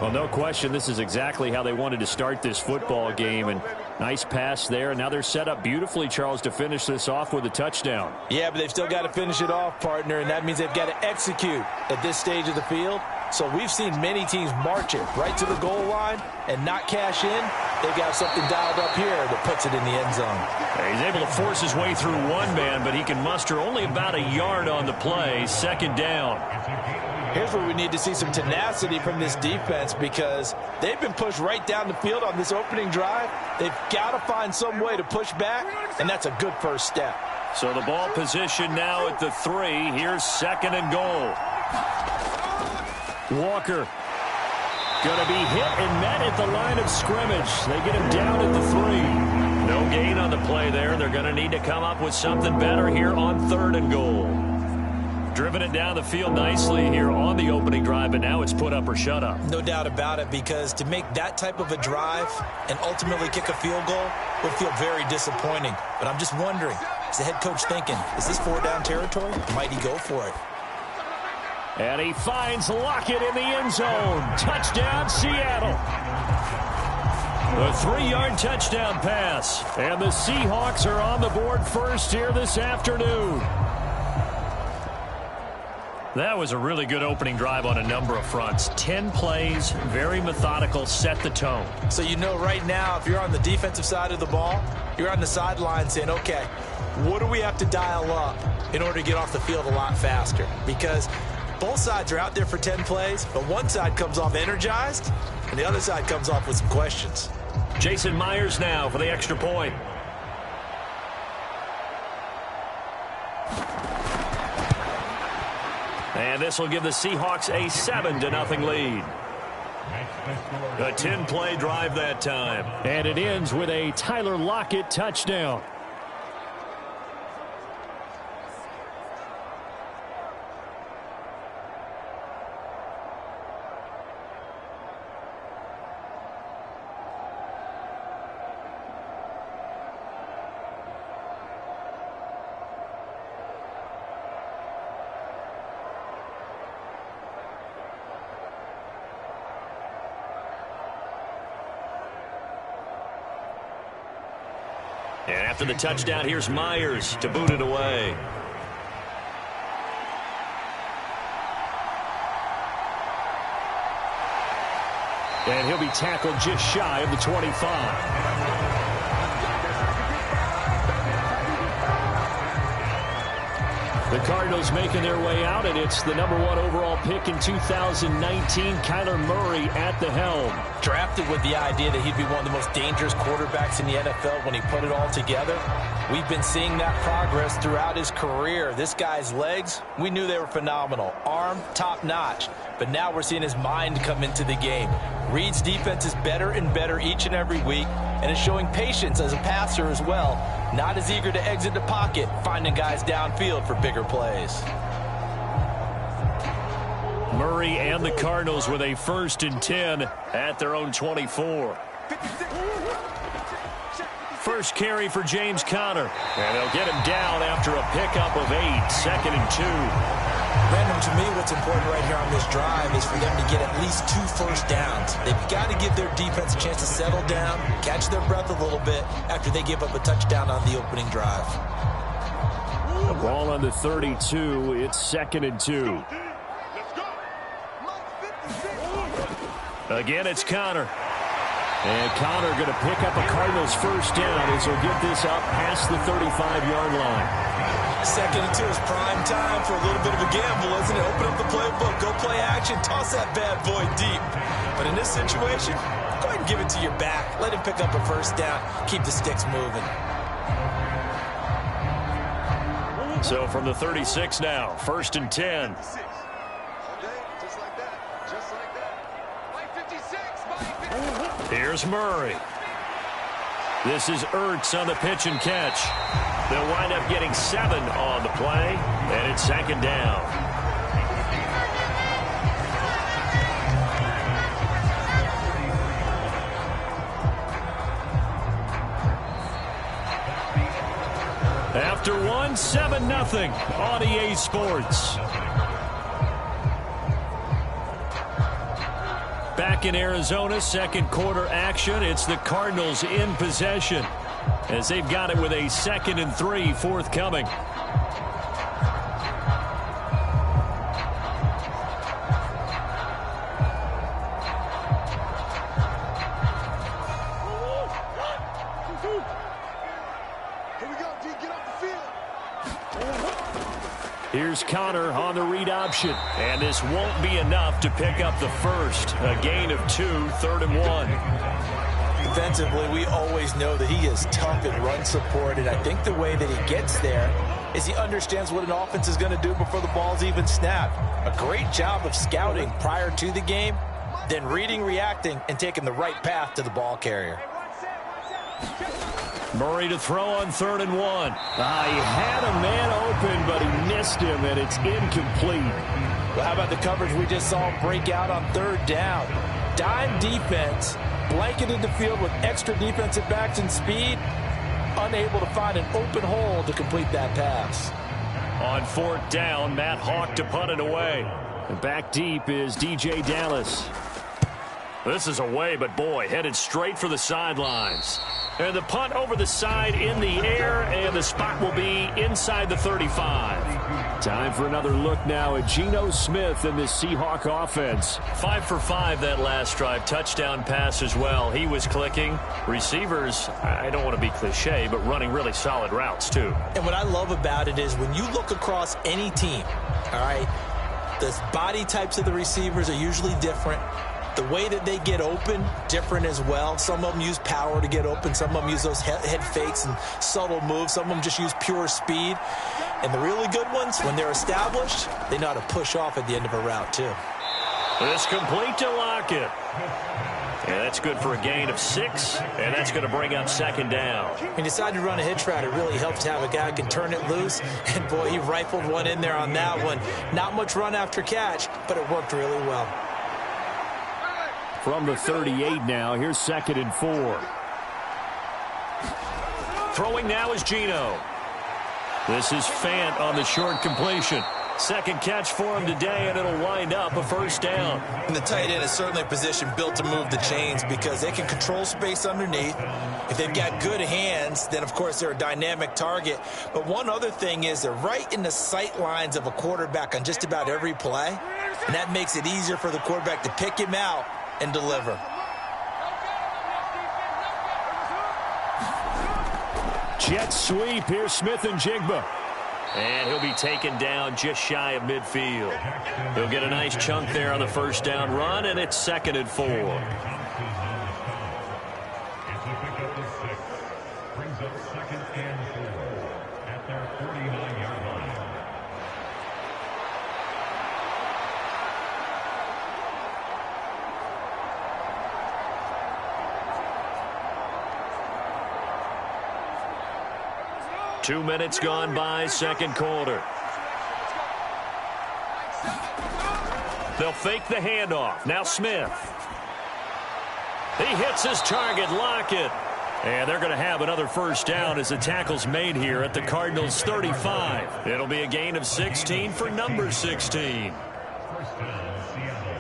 Well, no question, this is exactly how they wanted to start this football game. And nice pass there. And now they're set up beautifully, Charles, to finish this off with a touchdown.
Yeah, but they've still got to finish it off, partner. And that means they've got to execute at this stage of the field. So we've seen many teams march it right to the goal line and not cash in. They've got something dialed up here that puts it in the end zone.
He's able to force his way through one man, but he can muster only about a yard on the play. 2nd down.
Here's where we need to see some tenacity from this defense, because they've been pushed right down the field on this opening drive. They've got to find some way to push back, and that's a good first step.
So the ball position now at the 3. Here's 2nd and goal. Walker going to be hit and met at the line of scrimmage. They get him down at the 3. No gain on the play there. They're going to need to come up with something better here on 3rd and goal. Driven it down the field nicely here on the opening drive, and now it's put up or shut up.
No doubt about it, because to make that type of a drive and ultimately kick a field goal would feel very disappointing. But I'm just wondering, is the head coach thinking, is this 4-down territory? Might he go for it?
And he finds Lockett in the end zone. Touchdown, Seattle. A 3-yard touchdown pass. And the Seahawks are on the board first here this afternoon. That was a really good opening drive on a number of fronts. 10 plays, very methodical, set the tone.
So you know right now, if you're on the defensive side of the ball, you're on the sideline saying, okay, what do we have to dial up in order to get off the field a lot faster? Because both sides are out there for 10 plays, but one side comes off energized, and the other side comes off with some questions.
Jason Myers now for the extra point. And this will give the Seahawks a 7-0 lead. A 10-play drive that time. And it ends with a Tyler Lockett touchdown. And after the touchdown, here's Myers to boot it away. And he'll be tackled just shy of the 25. The Cardinals making their way out, and it's the #1 overall pick in 2019, Kyler Murray at the helm.
Drafted with the idea that he'd be one of the most dangerous quarterbacks in the NFL when he put it all together. We've been seeing that progress throughout his career. This guy's legs, we knew they were phenomenal. Arm, top-notch. But now we're seeing his mind come into the game. Reed's defense is better and better each and every week, and is showing patience as a passer as well. Not as eager to exit the pocket, finding guys downfield for bigger plays.
Murray and the Cardinals with a 1st and 10 at their own 24. First carry for James Conner. And they'll get him down after a pickup of 8, 2nd and 2.
Brandon, to me, what's important right here on this drive is for them to get at least 2 first downs. They've got to give their defense a chance to settle down, catch their breath a little bit after they give up a touchdown on the opening drive.
The ball on the 32. It's 2nd and 2. Again, it's Conner. And Conner going to pick up a Cardinals first down as he'll get this up past the 35-yard line.
2nd and 2 is prime time for a little bit of a gamble, isn't it? Open up the playbook, go play action, toss that bad boy deep. But in this situation, go ahead and give it to your back. Let him pick up a first down. Keep the sticks moving.
So from the 36 now, 1st and 10. Here's Murray. This is Ertz on the pitch and catch. They'll wind up getting 7 on the play, and it's 2nd down. After 1, 7-0 on EA Sports. Back in Arizona, 2nd quarter action. It's the Cardinals in possession as they've got it with a 2nd and 3 forthcoming. Here's Conner on the read option. And this won't be enough to pick up the first. A gain of 2, 3rd and 1.
Defensively, we always know that he is tough in run support, and I think the way that he gets there is he understands what an offense is going to do before the ball's even snapped. A great job of scouting prior to the game, then reading, reacting, and taking the right path to the ball carrier.
Murray to throw on 3rd and 1. He had a man open, but he missed him, and it's incomplete.
Well, how about the coverage we just saw him break out on 3rd down? Dime defense, blanketed the field with extra defensive backs and speed, unable to find an open hole to complete that pass.
On 4th down, Matt Hawk to punt it away. And back deep is DJ Dallas. This is away, but boy, headed straight for the sidelines. And the punt over the side in the air, and the spot will be inside the 35. Time for another look now at Geno Smith and the Seahawk offense. 5 for 5 that last drive. Touchdown pass as well. He was clicking. Receivers, I don't want to be cliche, but running really solid routes too.
And what I love about it is when you look across any team, all right, the body types of the receivers are usually different. The way that they get open, different as well. Some of them use power to get open. Some of them use those head fakes and subtle moves. Some of them just use pure speed. And the really good ones, when they're established, they know how to push off at the end of a route, too.
This complete to Lockett. And that's good for a gain of 6, and that's going to bring up 2nd down.
When you decide to run a hitch route, it really helps to have a guy who can turn it loose. And, boy, he rifled one in there on that one. Not much run after catch, but it worked really well.
From the 38 now, here's 2nd and 4. Throwing now is Geno. This is Fant on the short completion. Second catch for him today, and it'll wind up a first down.
And the tight end is certainly a position built to move the chains because they can control space underneath. If they've got good hands, then, of course, they're a dynamic target. But one other thing is they're right in the sight lines of a quarterback on just about every play, and that makes it easier for the quarterback to pick him out and deliver.
Jet sweep. Here's Smith-Njigba. And he'll be taken down just shy of midfield. He'll get a nice chunk there on the first down run, and it's 2nd and 4.
Brings up 2nd and 4 at their 49-yard line.
Two minutes gone by, second quarter. They'll fake the handoff. Now Smith. He hits his target, Lockett. And they're going to have another first down as the tackle's made here at the Cardinals' 35. It'll be a gain of 16 for number 16.
First down, Seattle.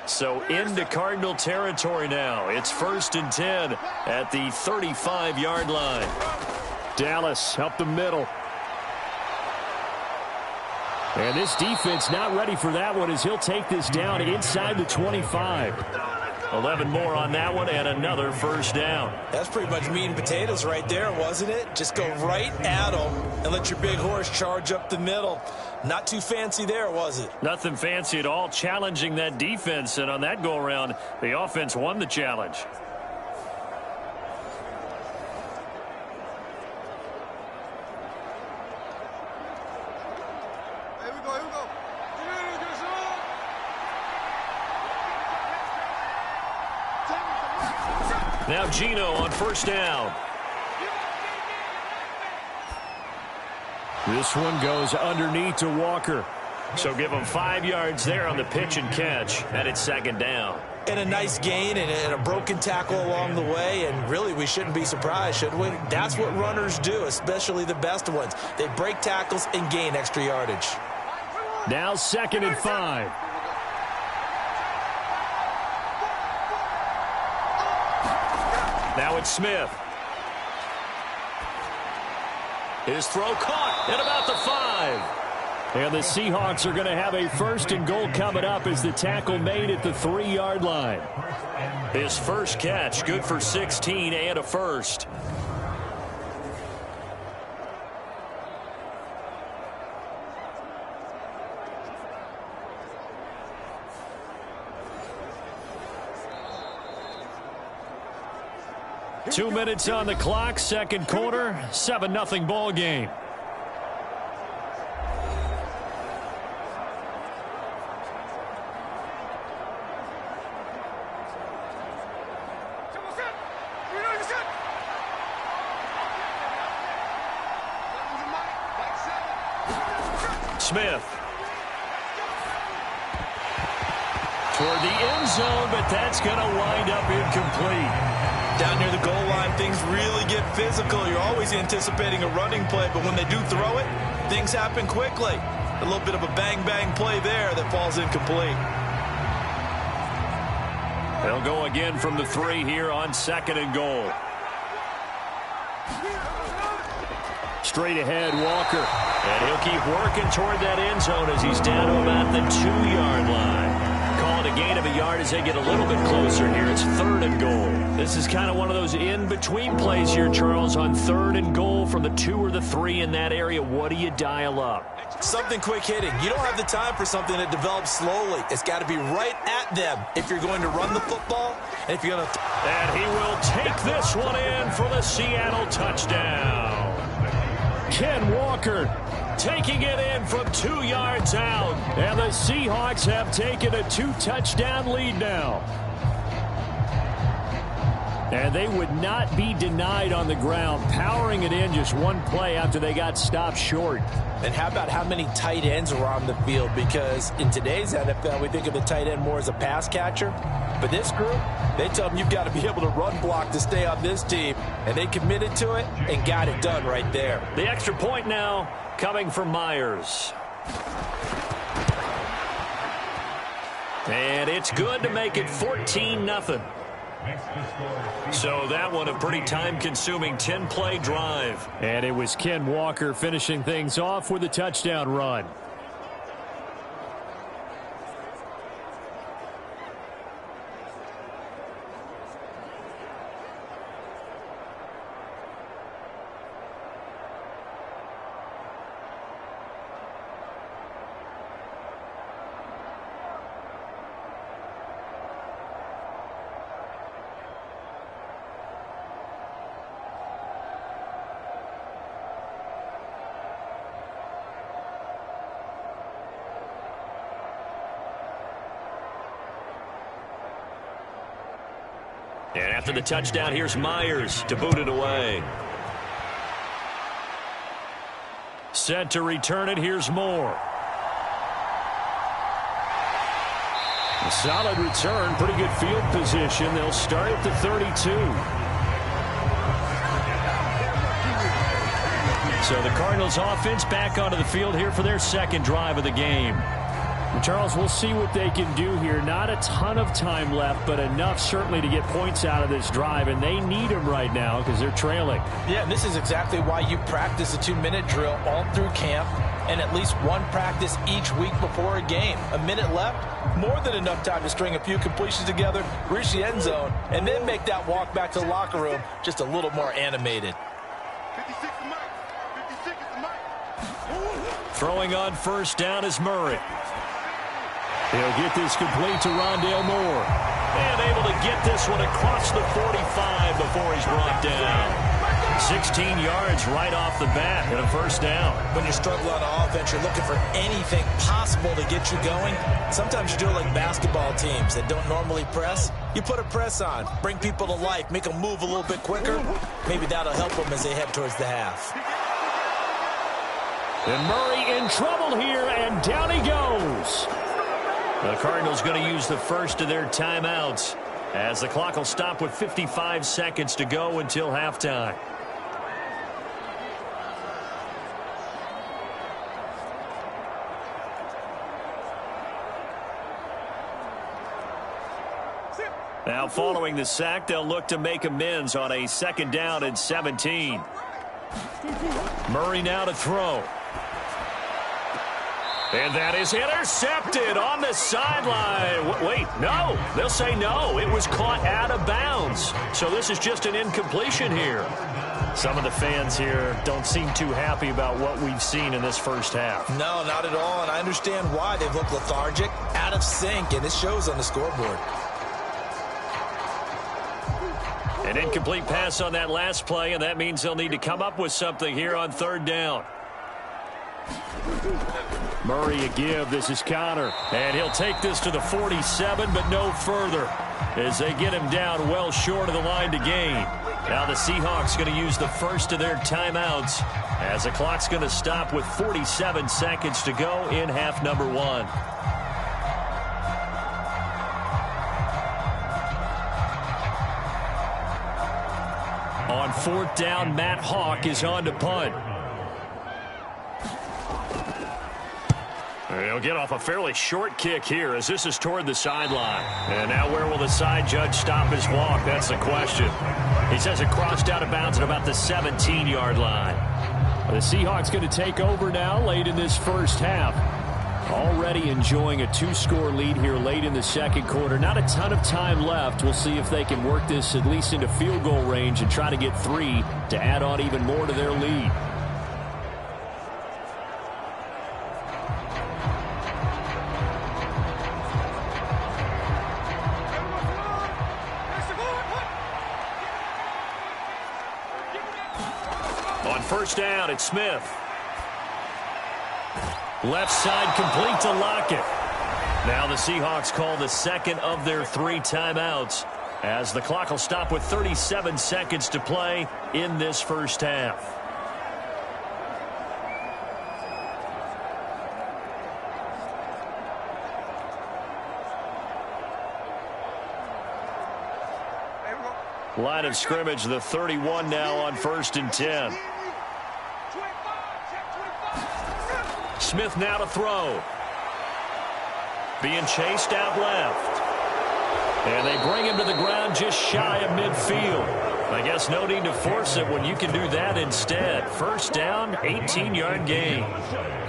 So into Cardinal territory now. It's 1st and 10 at the 35-yard line.
Dallas up the middle.
And this defense not ready for that one as he'll take this down inside the 25. 11 more on that one and another first down.
That's pretty much meat and potatoes right there, wasn't it? Just go right at them and let your big horse charge up the middle. Not too fancy there, was it?
Nothing fancy at all, challenging that defense. And on that go-around, the offense won the challenge.
Here we go, here we go.
Now Geno on first down.
This one goes underneath to Walker.
So give him 5 yards there on the pitch and catch, and it's 2nd down.
And a nice gain and a broken tackle along the way, and really we shouldn't be surprised, should we? That's what runners do, especially the best ones. They break tackles and gain extra yardage.
Now 2nd and 5.
Now it's Smith. His throw caught at about the 5.
And the Seahawks are going to have a 1st and goal coming up as the tackle made at the 3-yard line.
His first catch, good for 16 and a first.
Two minutes on the clock, second quarter, 7-0 ball game.
Smith. Toward the end zone, but that's going to wind up incomplete.
Down near the goal line, things really get physical. You're always anticipating a running play, but when they do throw it, things happen quickly. A little bit of a bang-bang play there that falls incomplete.
They'll go again from the 3 here on 2nd and goal.
Straight ahead, Walker.
And he'll keep working toward that end zone as he's down to about the 2-yard line. Call it a gain of a yard as they get a little bit closer here. It's 3rd and goal. This is kind of one of those in-between plays here, Charles, on 3rd and goal from the 2 or the 3 in that area. What do you dial up?
Something quick hitting. You don't have the time for something that develops slowly. It's got to be right at them if you're going to run the football and if you're going to...
And he will take this one in for the Seattle touchdown.
Ken Walker
taking it in from 2 yards out.
And the Seahawks have taken a 2-touchdown lead now.
And they would not be denied on the ground, powering it in just one play after they got stopped short.
And how about how many tight ends are on the field? Because in today's NFL, we think of the tight end more as a pass catcher. But this group, they tell them you've got to be able to run block to stay on this team. And they committed to it and got it done right there.
The extra point now coming from Myers. And it's good to make it 14-0. So that one a pretty time-consuming 10-play drive. And it was Ken Walker finishing things off with a touchdown run. And after the touchdown, here's Myers to boot it away. Set to return it, here's Moore. A solid return, pretty good field position. They'll start at the 32. So the Cardinals offense back onto the field here for their second drive of the game. Charles, we'll see what they can do here. Not a ton of time left, but enough certainly to get points out of this drive, and they need them right now because they're trailing.
Yeah, and this is exactly why you practice a 2-minute drill all through camp and at least one practice each week before a game. A minute left, more than enough time to string a few completions together, reach the end zone, and then make that walk back to the locker room just a little more animated.
56 is Mike. 56 is Mike.
Throwing on first down is Murray. He'll get this complete to Rondale Moore. And able to get this one across the 45 before he's brought down. 16 yards right off the bat and a first down.
When you struggle on offense, you're looking for anything possible to get you going. Sometimes you do it like basketball teams that don't normally press. You put a press on, bring people to life, make them move a little bit quicker. Maybe that'll help them as they head towards the half.
And Murray in trouble here, and down he goes. The Cardinals going to use the first of their timeouts as the clock will stop with 55 seconds to go until halftime. Now following the sack, they'll look to make amends on a second down and 17. Murray now to throw. And that is intercepted on the sideline. Wait, no. They'll say no. It was caught out of bounds. So this is just an incompletion here. Some of the fans here don't seem too happy about what we've seen in this first half.
No, not at all, and I understand why. They've looked lethargic, out of sync, and it shows on the scoreboard.
An incomplete pass on that last play, and that means they'll need to come up with something here on third down. Murray a give. This is Connor. And he'll take this to the 47, but no further as they get him down well short of the line to gain. Now the Seahawks going to use the first of their timeouts as the clock's going to stop with 47 seconds to go in half number one. On fourth down, Matt Hawk is on to punt. He'll get off a fairly short kick here as this is toward the sideline. And now where will the side judge stop his walk? That's the question. He says it crossed out of bounds at about the 17-yard line. The Seahawks going to take over now late in this first half. Already enjoying a 2-score lead here late in the second quarter. Not a ton of time left. We'll see if they can work this at least into field goal range and try to get 3 to add on even more to their lead. On first down, it's Smith. Left side complete to Lockett. Now the Seahawks call the second of their 3 timeouts as the clock will stop with 37 seconds to play in this first half. Line of scrimmage, the 31 now on 1st and 10. Smith now to throw. Being chased out left. And they bring him to the ground just shy of midfield. I guess no need to force it when you can do that instead. First down, 18-yard gain.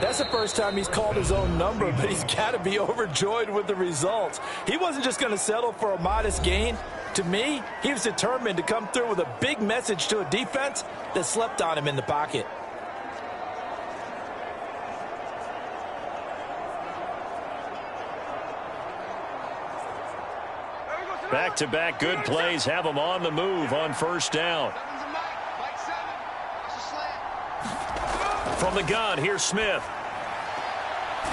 That's the first time he's called his own number, but he's got to be overjoyed with the results. He wasn't just going to settle for a modest gain. To me, he was determined to come through with a big message to a defense that slept on him in the pocket.
Back-to-back good plays have them on the move on first down. From the gun, here's Smith.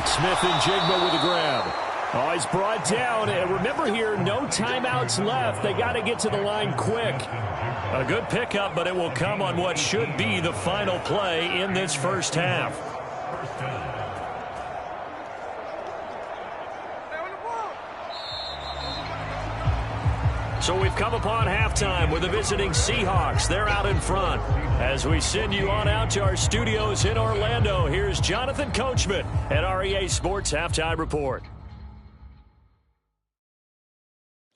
Smith and Jigma with the grab. Oh, he's brought down. And remember here, no timeouts left. They got to get to the line quick. A good pickup, but it will come on what should be the final play in this first half. So we've come upon halftime with the visiting Seahawks. They're out in front. As we send you on out to our studios in Orlando, here's Jonathan Coachman at our EA Sports Halftime Report.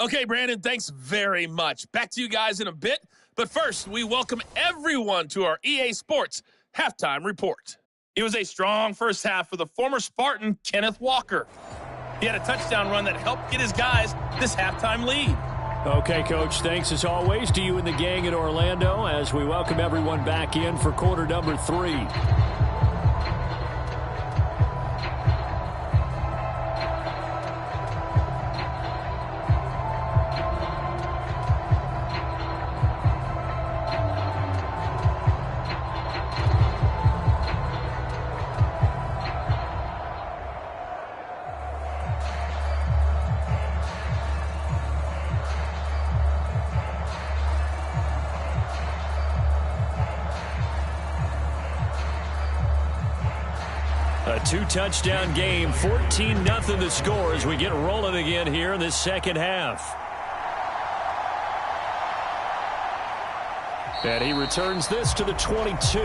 Okay, Brandon, thanks very much. Back to you guys in a bit. But first, we welcome everyone to our EA Sports Halftime Report. It was a strong first half for the former Spartan, Kenneth Walker. He had a touchdown run that helped get his guys this halftime lead.
Okay, Coach, thanks as always to you and the gang in Orlando as we welcome everyone back in for quarter number 3. A 2-touchdown game, 14-0 the score as we get rolling again here in this second half. And he returns this to the 22.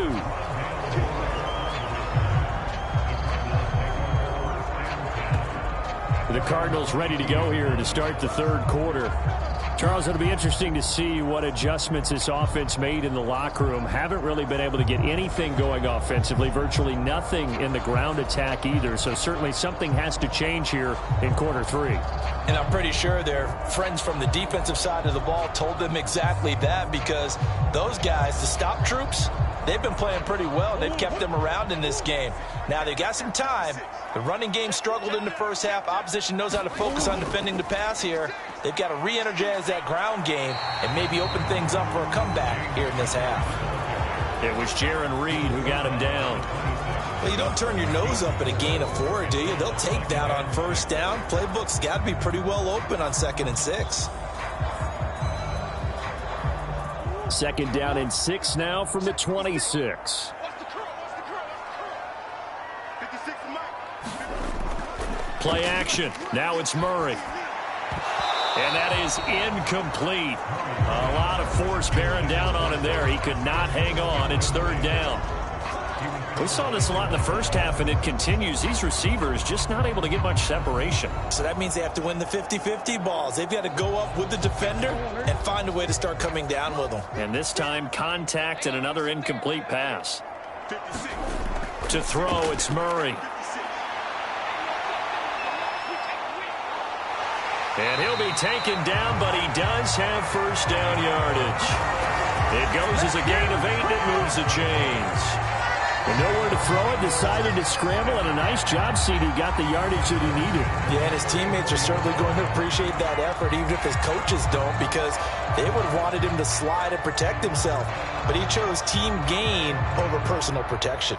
The Cardinals ready to go here to start the third quarter. Charles, it'll be interesting to see what adjustments this offense made in the locker room. Haven't really been able to get anything going offensively, virtually nothing in the ground attack either. So certainly something has to change here in quarter 3.
And I'm pretty sure their friends from the defensive side of the ball told them exactly that, because those guys, the stop troops, they've been playing pretty well. They've kept them around in this game. Now they got some time. The running game struggled in the first half. Opposition knows how to focus on defending the pass here. They've got to re-energize that ground game and maybe open things up for a comeback here in this half.
It was Jaron Reed who got him down.
Well, you don't turn your nose up at a gain of 4, do you? They'll take that on first down. Playbook's got to be pretty well open on 2nd and 6.
2nd down and 6 now from the 26. Play action. Now it's Murray. And that is incomplete. A lot of force bearing down on him there. He could not hang on. It's 3rd down. We saw this a lot in the first half, and it continues. These receivers just not able to get much separation.
So that means they have to win the 50-50 balls. They've got to go up with the defender and find a way to start coming down with them.
And this time, contact and another incomplete pass. To throw, it's Murray. And he'll be taken down, but he does have first down yardage. It goes as a gain of 8, and it moves the chains. And nowhere to throw it, decided to scramble, and a nice job, CD. Got the yardage that he needed.
Yeah, and his teammates are certainly going to appreciate that effort, even if his coaches don't, because they would have wanted him to slide and protect himself. But he chose team gain over personal protection.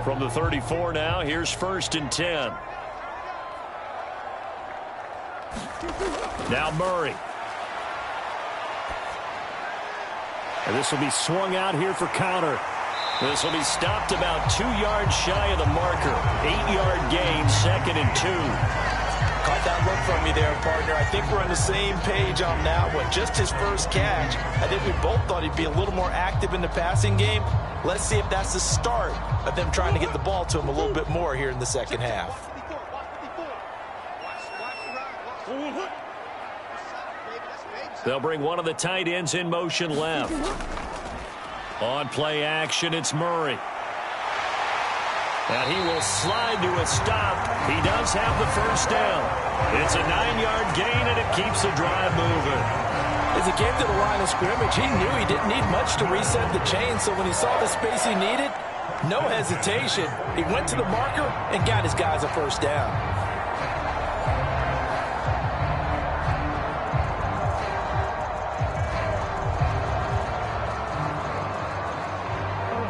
From the 34 now, here's 1st and 10. Now Murray. And this will be swung out here for counter. This will be stopped about 2 yards shy of the marker. 8-yard gain, 2nd and 2.
Caught that look from you there, partner. I think we're on the same page on that one. Just his first catch. I think we both thought he'd be a little more active in the passing game. Let's see if that's the start of them trying to get the ball to him a little bit more here in the second half.
They'll bring one of the tight ends in motion left. On play action, it's Murray. And he will slide to a stop. He does have the first down. It's a 9-yard gain, and it keeps the drive moving.
As he came to the line of scrimmage, he knew he didn't need much to reset the chain, so when he saw the space he needed, no hesitation. He went to the marker and got his guys a first down.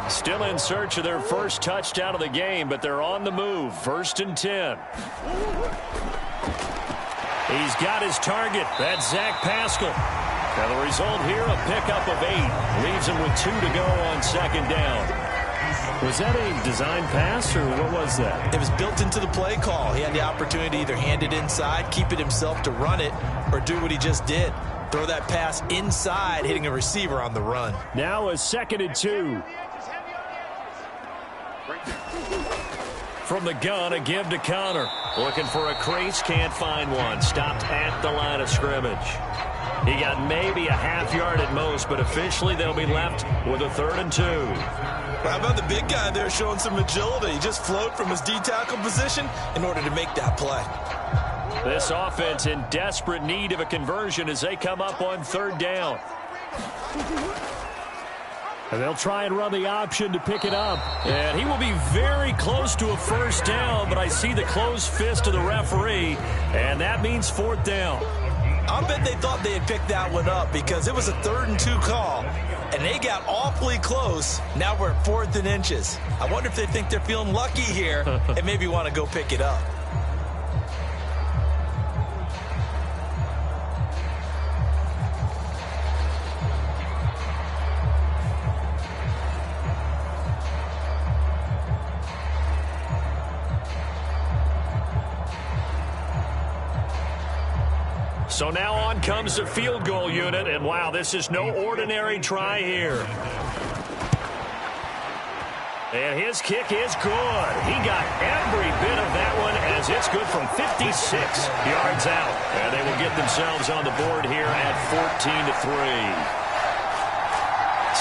Still in search of their first touchdown of the game, but they're on the move. 1st and 10. He's got his target. That's Zach Pascal. Now the result here, a pickup of 8. Leaves him with 2 to go on 2nd down. Was that a design pass, or what was that?
It was built into the play call. He had the opportunity to either hand it inside, keep it himself to run it, or do what he just did. Throw that pass inside, hitting a receiver on the run.
Now a 2nd and 2. From the gun, a give to Connor. Looking for a crease, can't find one. Stopped at the line of scrimmage. He got maybe a half yard at most, but officially they'll be left with a 3rd and 2.
How about the big guy there showing some agility? He just flowed from his D-tackle position in order to make that play.
This offense in desperate need of a conversion as they come up on 3rd down. And they'll try and run the option to pick it up. And he will be very close to a first down, but I see the closed fist of the referee, and that means 4th down.
I'll bet they thought they had picked that one up because it was a 3rd and 2 call, and they got awfully close. Now we're at 4th and inches. I wonder if they think they're feeling lucky here and maybe want to go pick it up.
So now on comes the field goal unit, and wow, this is no ordinary try here. And his kick is good. He got every bit of that one as it's good from 56 yards out. And they will get themselves on the board here at 14-3.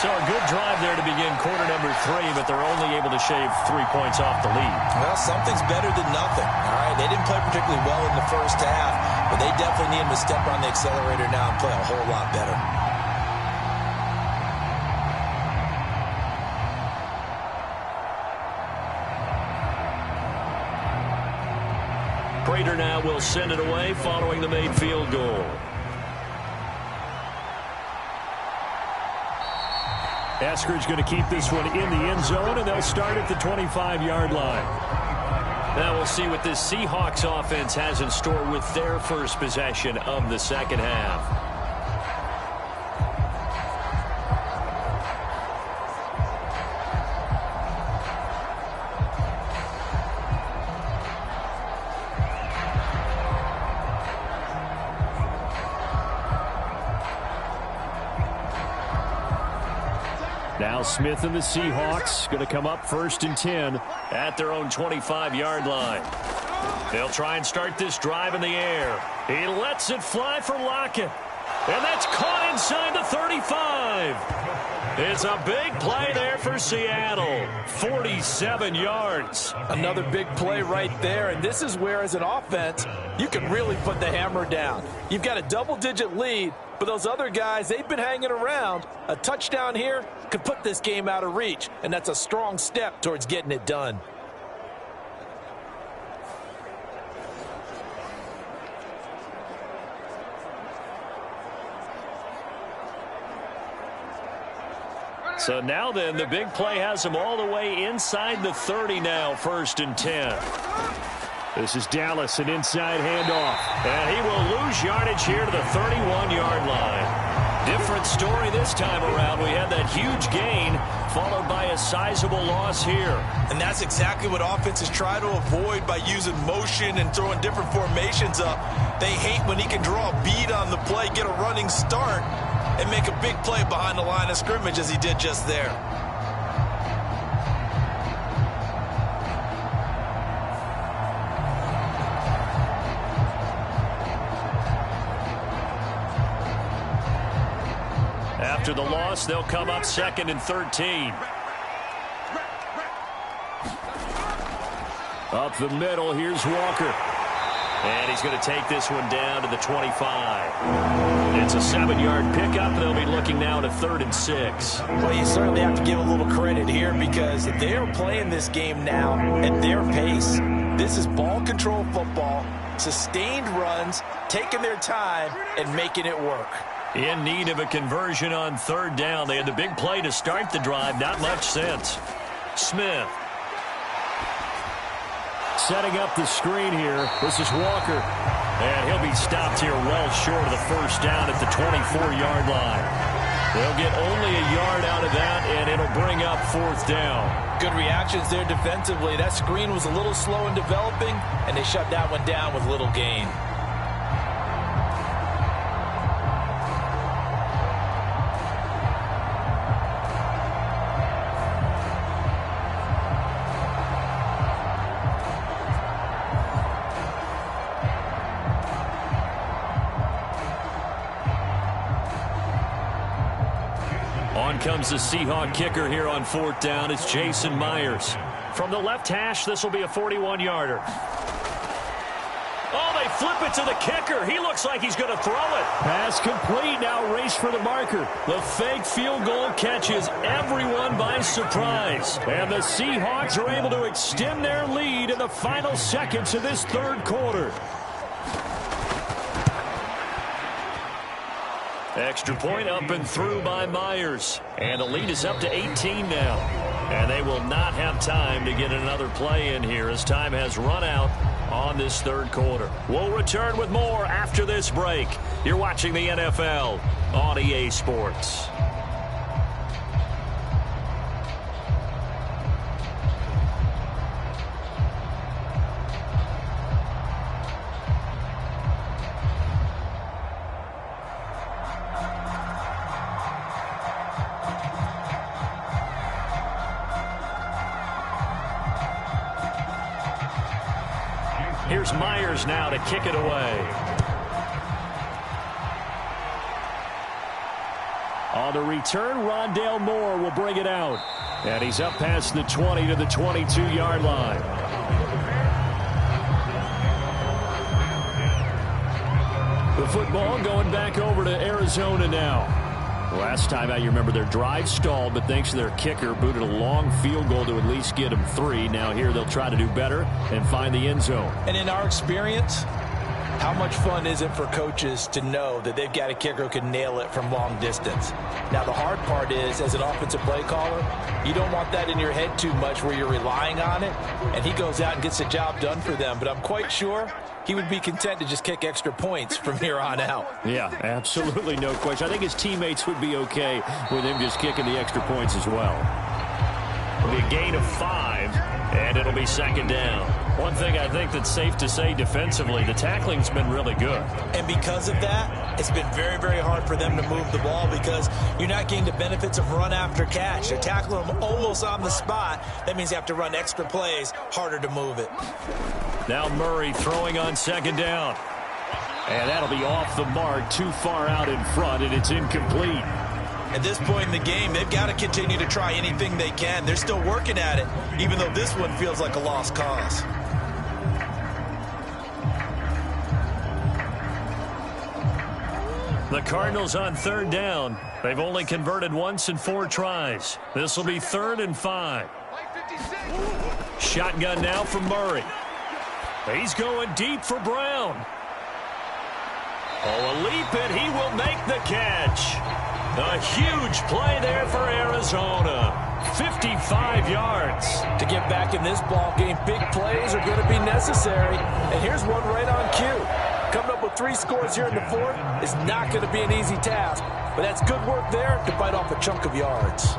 So a good drive there to begin quarter number 3, but they're only able to shave 3 points off the lead.
Well, something's better than nothing. All right, they didn't play particularly well in the first half, but they definitely need him to step on the accelerator now and play a whole lot better.
Prater now will send it away following the made field goal. Eskridge going to keep this one in the end zone, and they'll start at the 25-yard line. Now we'll see what this Seahawks offense has in store with their first possession of the second half. Now Smith and the Seahawks going to come up 1st and 10 at their own 25-yard line. They'll try and start this drive in the air. He lets it fly for Lockett. And that's caught inside the 35. It's a big play there for Seattle. 47 yards.
Another big play right there, and this is where, as an offense, you can really put the hammer down. You've got a double-digit lead, but those other guys, they've been hanging around. A touchdown here could put this game out of reach, and that's a strong step towards getting it done.
So now then, the big play has him all the way inside the 30 now, 1st and 10. This is Dallas, an inside handoff. And he will lose yardage here to the 31-yard line. Different story this time around. We had that huge gain followed by a sizable loss here.
And that's exactly what offenses try to avoid by using motion and throwing different formations up. They hate when he can draw a bead on the play, get a running start, and make a big play behind the line of scrimmage as he did just there.
After the loss, they'll come up 2nd and 13. Up the middle, here's Walker. And he's going to take this one down to the 25. It's a 7-yard pickup. They'll be looking now to 3rd and 6.
Well, you certainly have to give a little credit here because they are playing this game now at their pace. This is ball control football, sustained runs, taking their time, and making it work.
In need of a conversion on 3rd down. They had the big play to start the drive. Not much sense. Smith. Setting up the screen here. This is Walker. And he'll be stopped here well short of the 1st down at the 24-yard line. They'll get only a yard out of that, and it'll bring up 4th down.
Good reactions there defensively. That screen was a little slow in developing, and they shut that one down with little gain.
On comes the Seahawk kicker here on 4th down. It's Jason Myers. From the left hash, this will be a 41-yarder. Oh, they flip it to the kicker. He looks like he's going to throw it. Pass complete. Now race for the marker. The fake field goal catches everyone by surprise. And the Seahawks are able to extend their lead in the final seconds of this 3rd quarter. Extra point up and through by Myers. And the lead is up to 18 now. And they will not have time to get another play in here as time has run out on this 3rd quarter. We'll return with more after this break. You're watching the NFL on EA Sports. Here's Myers now to kick it away. On the return, Rondale Moore will bring it out. And he's up past the 20 to the 22-yard line. The football going back over to Arizona now. Last time out, you remember their drive stalled, but thanks to their kicker, booted a long field goal to at least get them 3. Now here they'll try to do better and find the end zone.
And in our experience, how much fun is it for coaches to know that they've got a kicker who can nail it from long distance? Now, the hard part is, as an offensive play caller, you don't want that in your head too much where you're relying on it, and he goes out and gets the job done for them. But I'm quite sure he would be content to just kick extra points from here on out.
Yeah, absolutely no question. I think his teammates would be okay with him just kicking the extra points as well. It'll be a gain of 5, and it'll be 2nd down. One thing I think that's safe to say defensively, the tackling's been really good.
And because of that, it's been very, very hard for them to move the ball because you're not getting the benefits of run after catch. They're tackling them almost on the spot. That means you have to run extra plays, harder to move it.
Now Murray throwing on 2nd down. And that'll be off the mark, too far out in front, and it's incomplete.
At this point in the game, they've got to continue to try anything they can. They're still working at it, even though this one feels like a lost cause.
The Cardinals on 3rd down. They've only converted once in 4 tries. This will be 3rd and 5. Shotgun now from Murray. He's going deep for Brown. Oh, a leap, and he will make the catch. A huge play there for Arizona. 55 yards.
To get back in this ball game, big plays are going to be necessary. And here's one right on cue. Coming up with 3 scores here in the fourth is not going to be an easy task. But that's good work there to bite off a chunk of yards.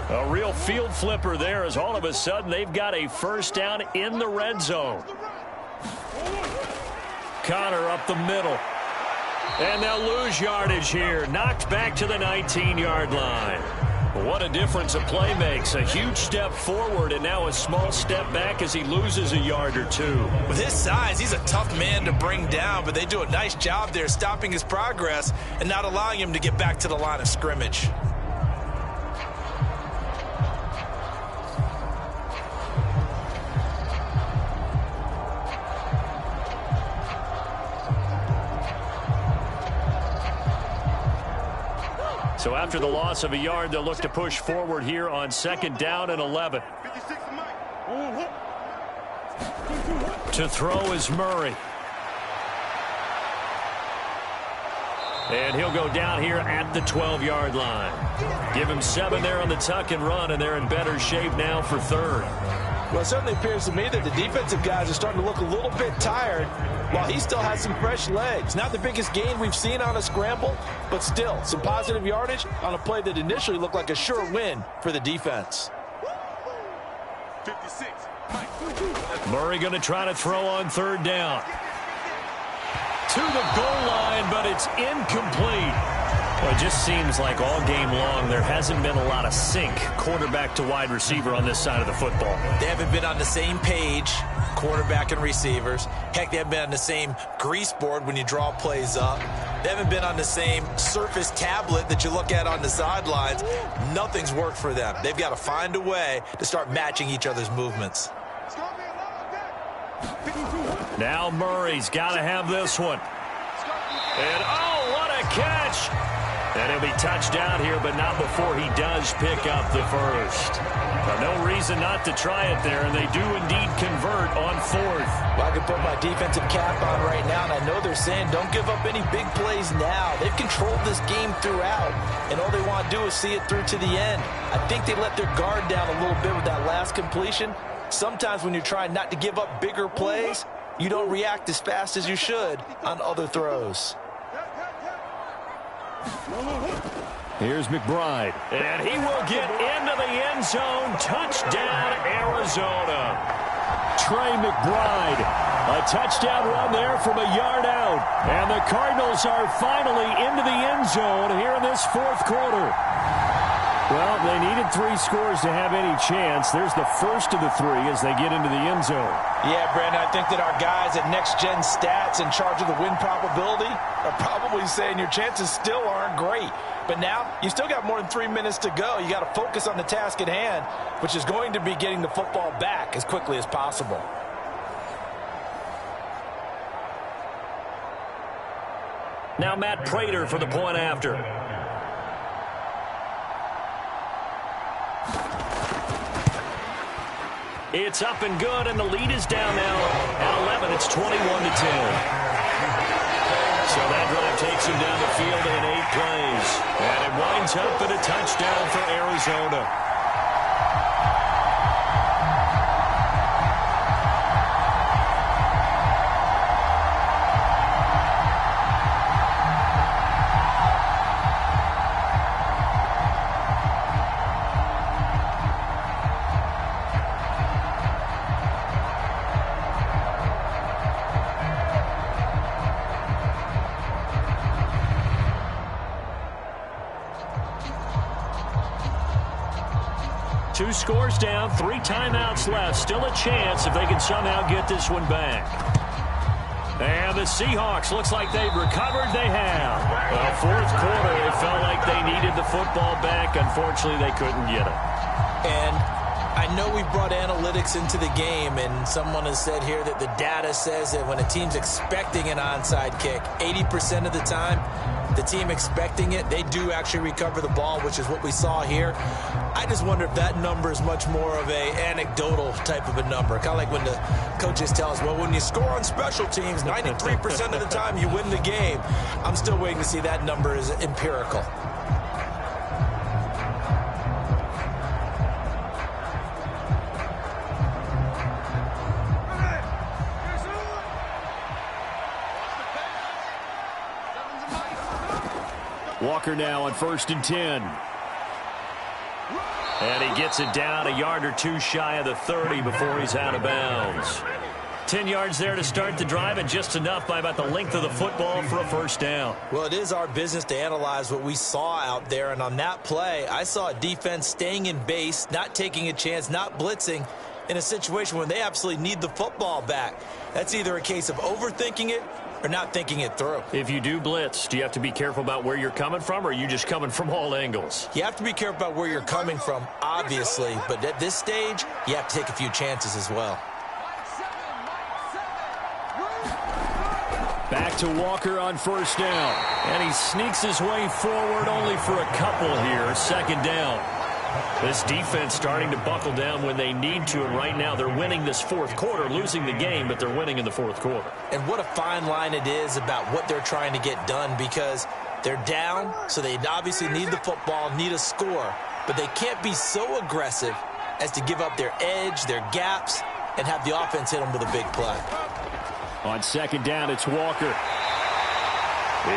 A real field flipper there as all of a sudden they've got a first down in the red zone. Connor up the middle. And they'll lose yardage here. Knocked back to the 19-yard line. What a difference a play makes. A huge step forward and now a small step back as he loses a yard or two.
With his size, he's a tough man to bring down, but they do a nice job there stopping his progress and not allowing him to get back to the line of scrimmage.
So after the loss of a yard, they'll look to push forward here on 2nd down and 11. To throw is Murray. And he'll go down here at the 12-yard line. Give him 7 there on the tuck and run, and they're in better shape now for 3rd.
Well, it certainly appears to me that the defensive guys are starting to look a little bit tired while he still has some fresh legs. Not the biggest gain we've seen on a scramble, but still some positive yardage on a play that initially looked like a sure win for the defense.
56.
Murray going to try to throw on 3rd down. To the goal line, but it's incomplete. Well, it just seems like all game long there hasn't been a lot of sync quarterback to wide receiver on this side of the football.
They haven't been on the same page, quarterback and receivers. Heck, they haven't been on the same grease board when you draw plays up. They haven't been on the same Surface tablet that you look at on the sidelines. Nothing's worked for them. They've got to find a way to start matching each other's movements.
Now Murray's got to have this one. And, oh, what a catch. And he'll be touched down here, but not before he does pick up the first. Well, no reason not to try it there, and they do indeed convert on 4th.
Well, I can put my defensive cap on right now, and I know they're saying don't give up any big plays now. They've controlled this game throughout, and all they want to do is see it through to the end. I think they let their guard down a little bit with that last completion. Sometimes when you're trying not to give up bigger plays, you don't react as fast as you should on other throws.
Here's McBride. And he will get into the end zone. Touchdown, Arizona. Trey McBride. A touchdown run there from a yard out. And the Cardinals are finally into the end zone here in this 4th quarter. Well, they needed 3 scores to have any chance. There's the first of the 3 as they get into the end zone.
Yeah, Brandon, I think that our guys at Next Gen Stats in charge of the win probability are probably saying your chances still aren't great. But now, you still got more than 3 minutes to go. You got to focus on the task at hand, which is going to be getting the football back as quickly as possible.
Now Matt Prater for the point after. It's up and good, and the lead is down now at 11. It's 21-10. So that drive takes him down the field in 8 plays. And it winds up in a touchdown for Arizona. Two scores down, 3 timeouts left. Still a chance if they can somehow get this one back. And the Seahawks, looks like they've recovered. They have. Well, 4th quarter, it felt like they needed the football back. Unfortunately, they couldn't get it.
And I know we brought analytics into the game, and someone has said here that the data says that when a team's expecting an onside kick, 80% of the time, the team expecting it, they do actually recover the ball, which is what we saw here. I just wonder if that number is much more of a anecdotal type of a number. Kind of like when the coaches tell us, well, when you score on special teams, 93% of the time you win the game. I'm still waiting to see that number is empirical.
Walker now on 1st and 10. And he gets it down a yard or two shy of the 30 before he's out of bounds. 10 yards there to start the drive, and just enough by about the length of the football for a first down.
Well, it is our business to analyze what we saw out there, and on that play, I saw a defense staying in base, not taking a chance, not blitzing in a situation when they absolutely need the football back. That's either a case of overthinking it or not thinking it through.
If you do blitz, do you have to be careful about where you're coming from, or are you just coming from all angles?
You have to be careful about where you're coming from, obviously, but at this stage, you have to take a few chances as well.
Back to Walker on 1st down. And he sneaks his way forward only for a couple here. 2nd down. This defense starting to buckle down when they need to, and right now they're winning this 4th quarter, losing the game, but they're winning in the 4th quarter.
And what a fine line it is about what they're trying to get done, because they're down, so they obviously need the football, need a score, but they can't be so aggressive as to give up their edge, their gaps, and have the offense hit them with a big play.
On 2nd down, it's Walker.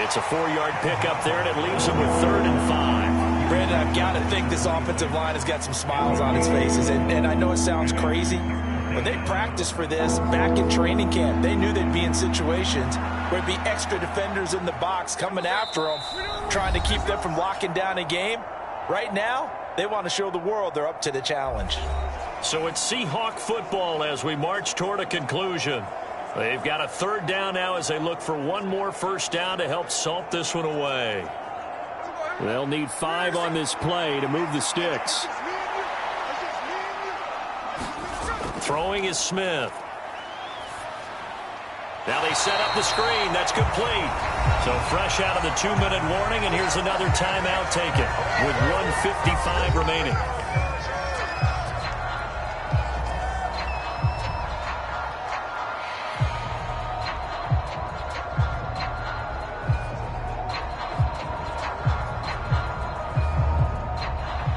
It's a 4-yard pickup there, and it leaves him with 3rd and 5.
Brandon, I've got to think this offensive line has got some smiles on its faces, and I know it sounds crazy, but they practiced for this back in training camp. They knew they'd be in situations where there'd be extra defenders in the box coming after them, trying to keep them from locking down a game. Right now, they want to show the world they're up to the challenge.
So it's Seahawk football as we march toward a conclusion. They've got a 3rd down now as they look for one more first down to help salt this one away. They'll need 5 on this play to move the sticks. Throwing is Smith. Now they set up the screen. That's complete. So fresh out of the 2-minute warning, and here's another timeout taken with 1:55 remaining.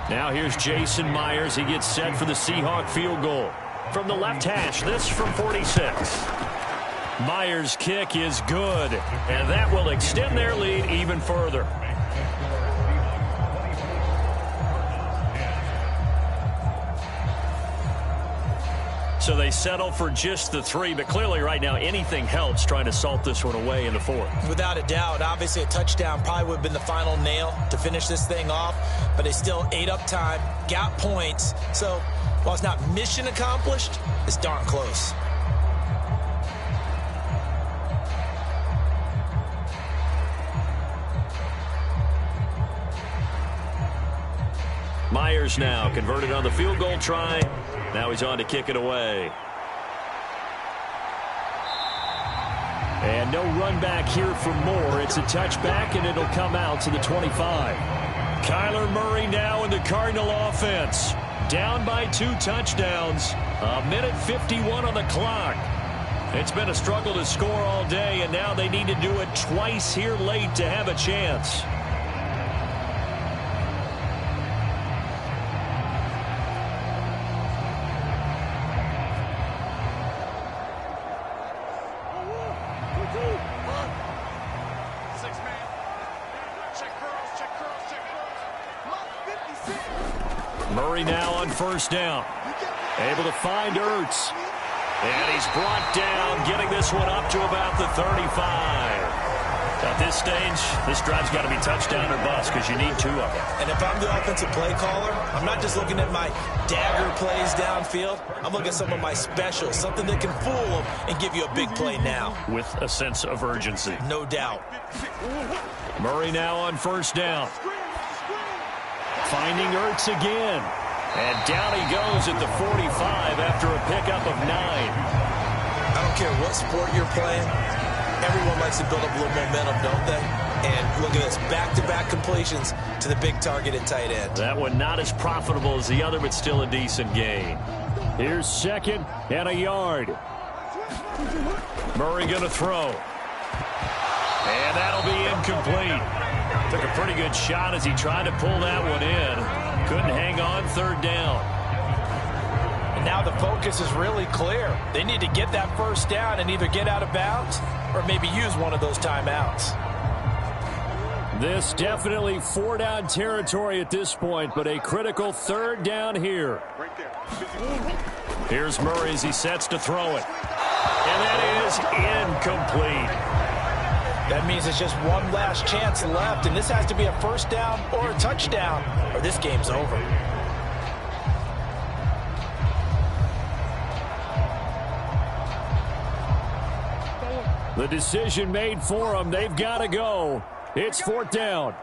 Now here's Jason Myers. He gets set for the Seahawk field goal. From the left hash, this from 46. Myers' kick is good, and that will extend their lead even further. So they settle for just the 3, but clearly right now anything helps trying to salt this one away in the 4th.
Without a doubt, obviously a touchdown probably would have been the final nail to finish this thing off, but they still ate up time, got points. So while it's not mission accomplished, it's darn close.
Myers now converted on the field goal try. Now he's on to kick it away. And no run back here for Moore. It's a touchback, and it'll come out to the 25. Kyler Murray now in the Cardinal offense. Down by 2 touchdowns. 1:51 on the clock. It's been a struggle to score all day, and now they need to do it twice here late to have a chance. Murray now on 1st down. Able to find Ertz. And he's brought down, getting this one up to about the 35. At this stage, this drive's got to be touchdown or bust because you need 2 of them.
And if I'm the offensive play caller, I'm not just looking at my dagger plays downfield. I'm looking at some of my specials, something that can fool them and give you a big play now.
With a sense of urgency.
No doubt.
Murray now on 1st down. Finding Ertz again. And down he goes at the 45 after a pickup of 9.
I don't care what sport you're playing. Everyone likes to build up a little momentum, don't they? And look at this, back-to-back completions to the big target at tight end.
That one not as profitable as the other, but still a decent gain. Here's second and a yard. Murray going to throw. And that'll be incomplete. Took a pretty good shot as he tried to pull that one in. Couldn't hang on, third down.
And now the focus is really clear. They need to get that first down and either get out of bounds or maybe use one of those timeouts.
This definitely four-down territory at this point, but a critical third down here. Here's Murray as he sets to throw it. And that is incomplete.
That means it's just one last chance left, and this has to be a first down or a touchdown, or this game's over.
The decision made for them. They've got to go. It's fourth down.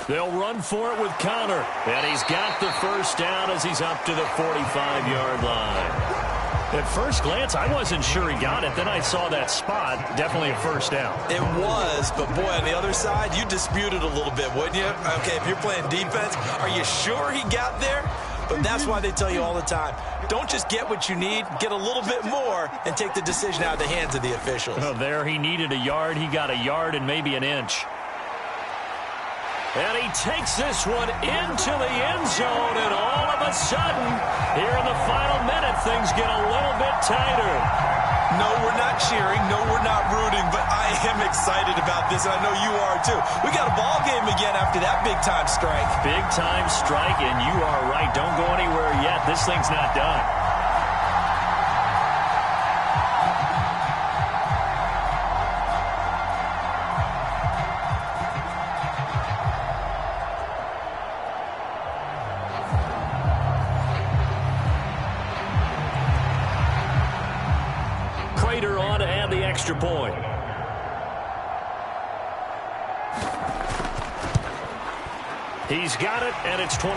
They'll run for it with Connor. And he's got the first down as he's up to the 45-yard line. At first glance, I wasn't sure he got it. Then I saw that spot. Definitely a first down.
It was, but boy, on the other side, you dispute it a little bit, wouldn't you? Okay, if you're playing defense, are you sure he got there? But that's why they tell you all the time, don't just get what you need, get a little bit more, and take the decision out of the hands of the officials.
Oh, there he needed a yard. He got a yard and maybe an inch. And he takes this one into the end zone, and all of a sudden, here in the final minute, things get a little bit tighter.
No, we're not cheering. No, we're not rooting, but I am excited about this, and I know you are too. We got a ball game again after that big-time strike.
Big-time strike, and you are right. Don't go anywhere yet. This thing's not done. Prater on to add the extra point. He's got it, and it's 24-17.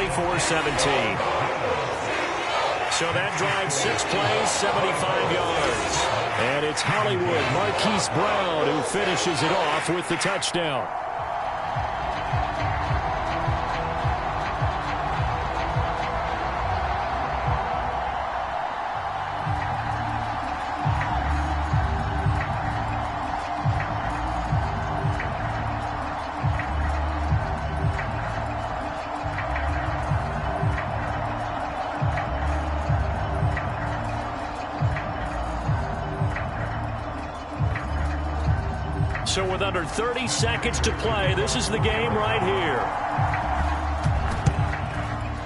So that drives 6 plays, 75 yards. And it's Hollywood Marquise Brown who finishes it off with the touchdown. So with under 30 seconds to play, this is the game right here.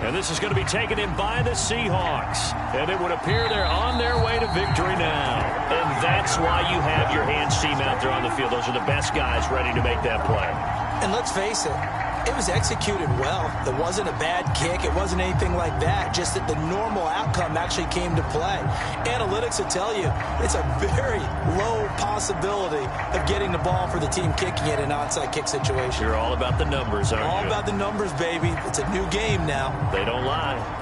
And this is going to be taken in by the Seahawks. And it would appear they're on their way to victory now. And that's why you have your hands team out there on the field. Those are the best guys ready to make that play.
And let's face it, it was executed well. It wasn't a bad kick. It wasn't anything like that. Just that the normal outcome actually came to play. Analytics will tell you it's a very low possibility of getting the ball for the team kicking it in an onside kick situation.
You're all about the numbers, aren't you?
All about the numbers, baby. It's a new game now.
They don't lie.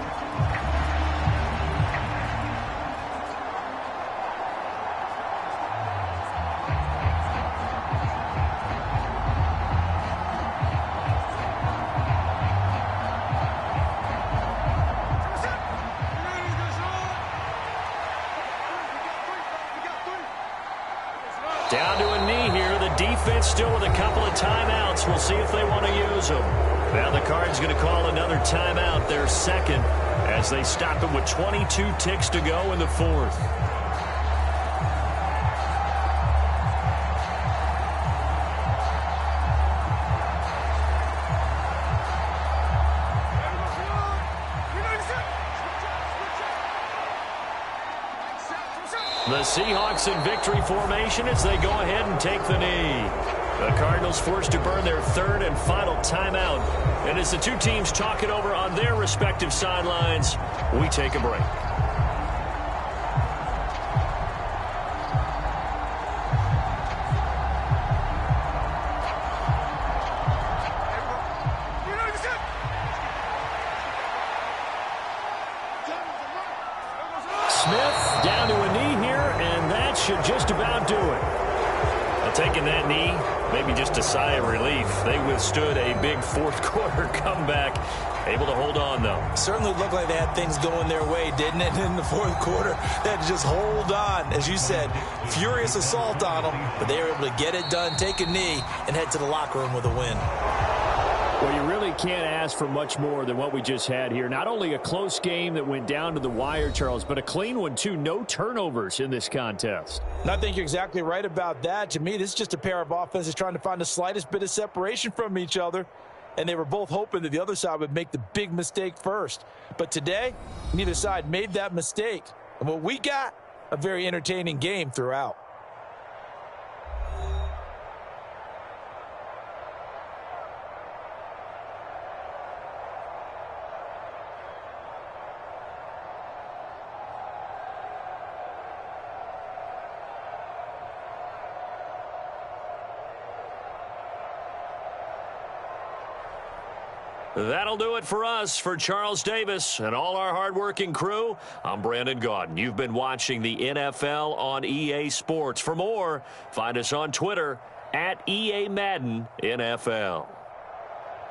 Down to a knee here. The defense still with a couple of timeouts. We'll see if they want to use them. Now the Card's going to call another timeout, their second, as they stop it with 22 ticks to go in the fourth. The Seahawks in victory formation as they go ahead and take the knee. The Cardinals forced to burn their third and final timeout. And as the two teams talk it over on their respective sidelines, we take a break. Smith down to a knee here, and that should just about do it. A Well, taking that knee, maybe just a sigh of relief. They withstood a big fourth-quarter comeback. Able to hold on, though.
Certainly looked like they had things going their way, didn't it? In the fourth quarter, they had to just hold on. As you said, furious assault on them, but they were able to get it done, take a knee, and head to the locker room with a win.
Well, you really can't ask for much more than what we just had here. Not only a close game that went down to the wire, Charles, but a clean one, too. No turnovers in this contest.
And I think you're exactly right about that. To me, this is just a pair of offenses trying to find the slightest bit of separation from each other. And they were both hoping that the other side would make the big mistake first. But today, neither side made that mistake. And what we got, a very entertaining game throughout.
That'll do it for us. For Charles Davis and all our hardworking crew, I'm Brandon Gaudin. You've been watching the NFL on EA Sports. For more, find us on Twitter at EA Madden NFL.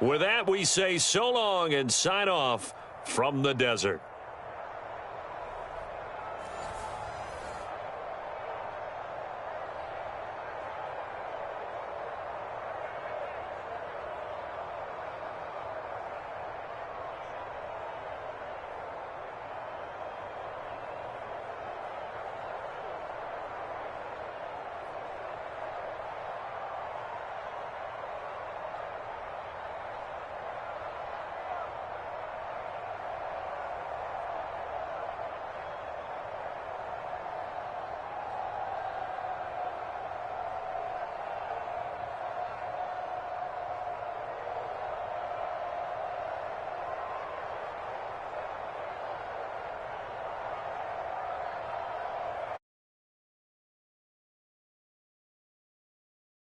With that, we say so long and sign off from the desert.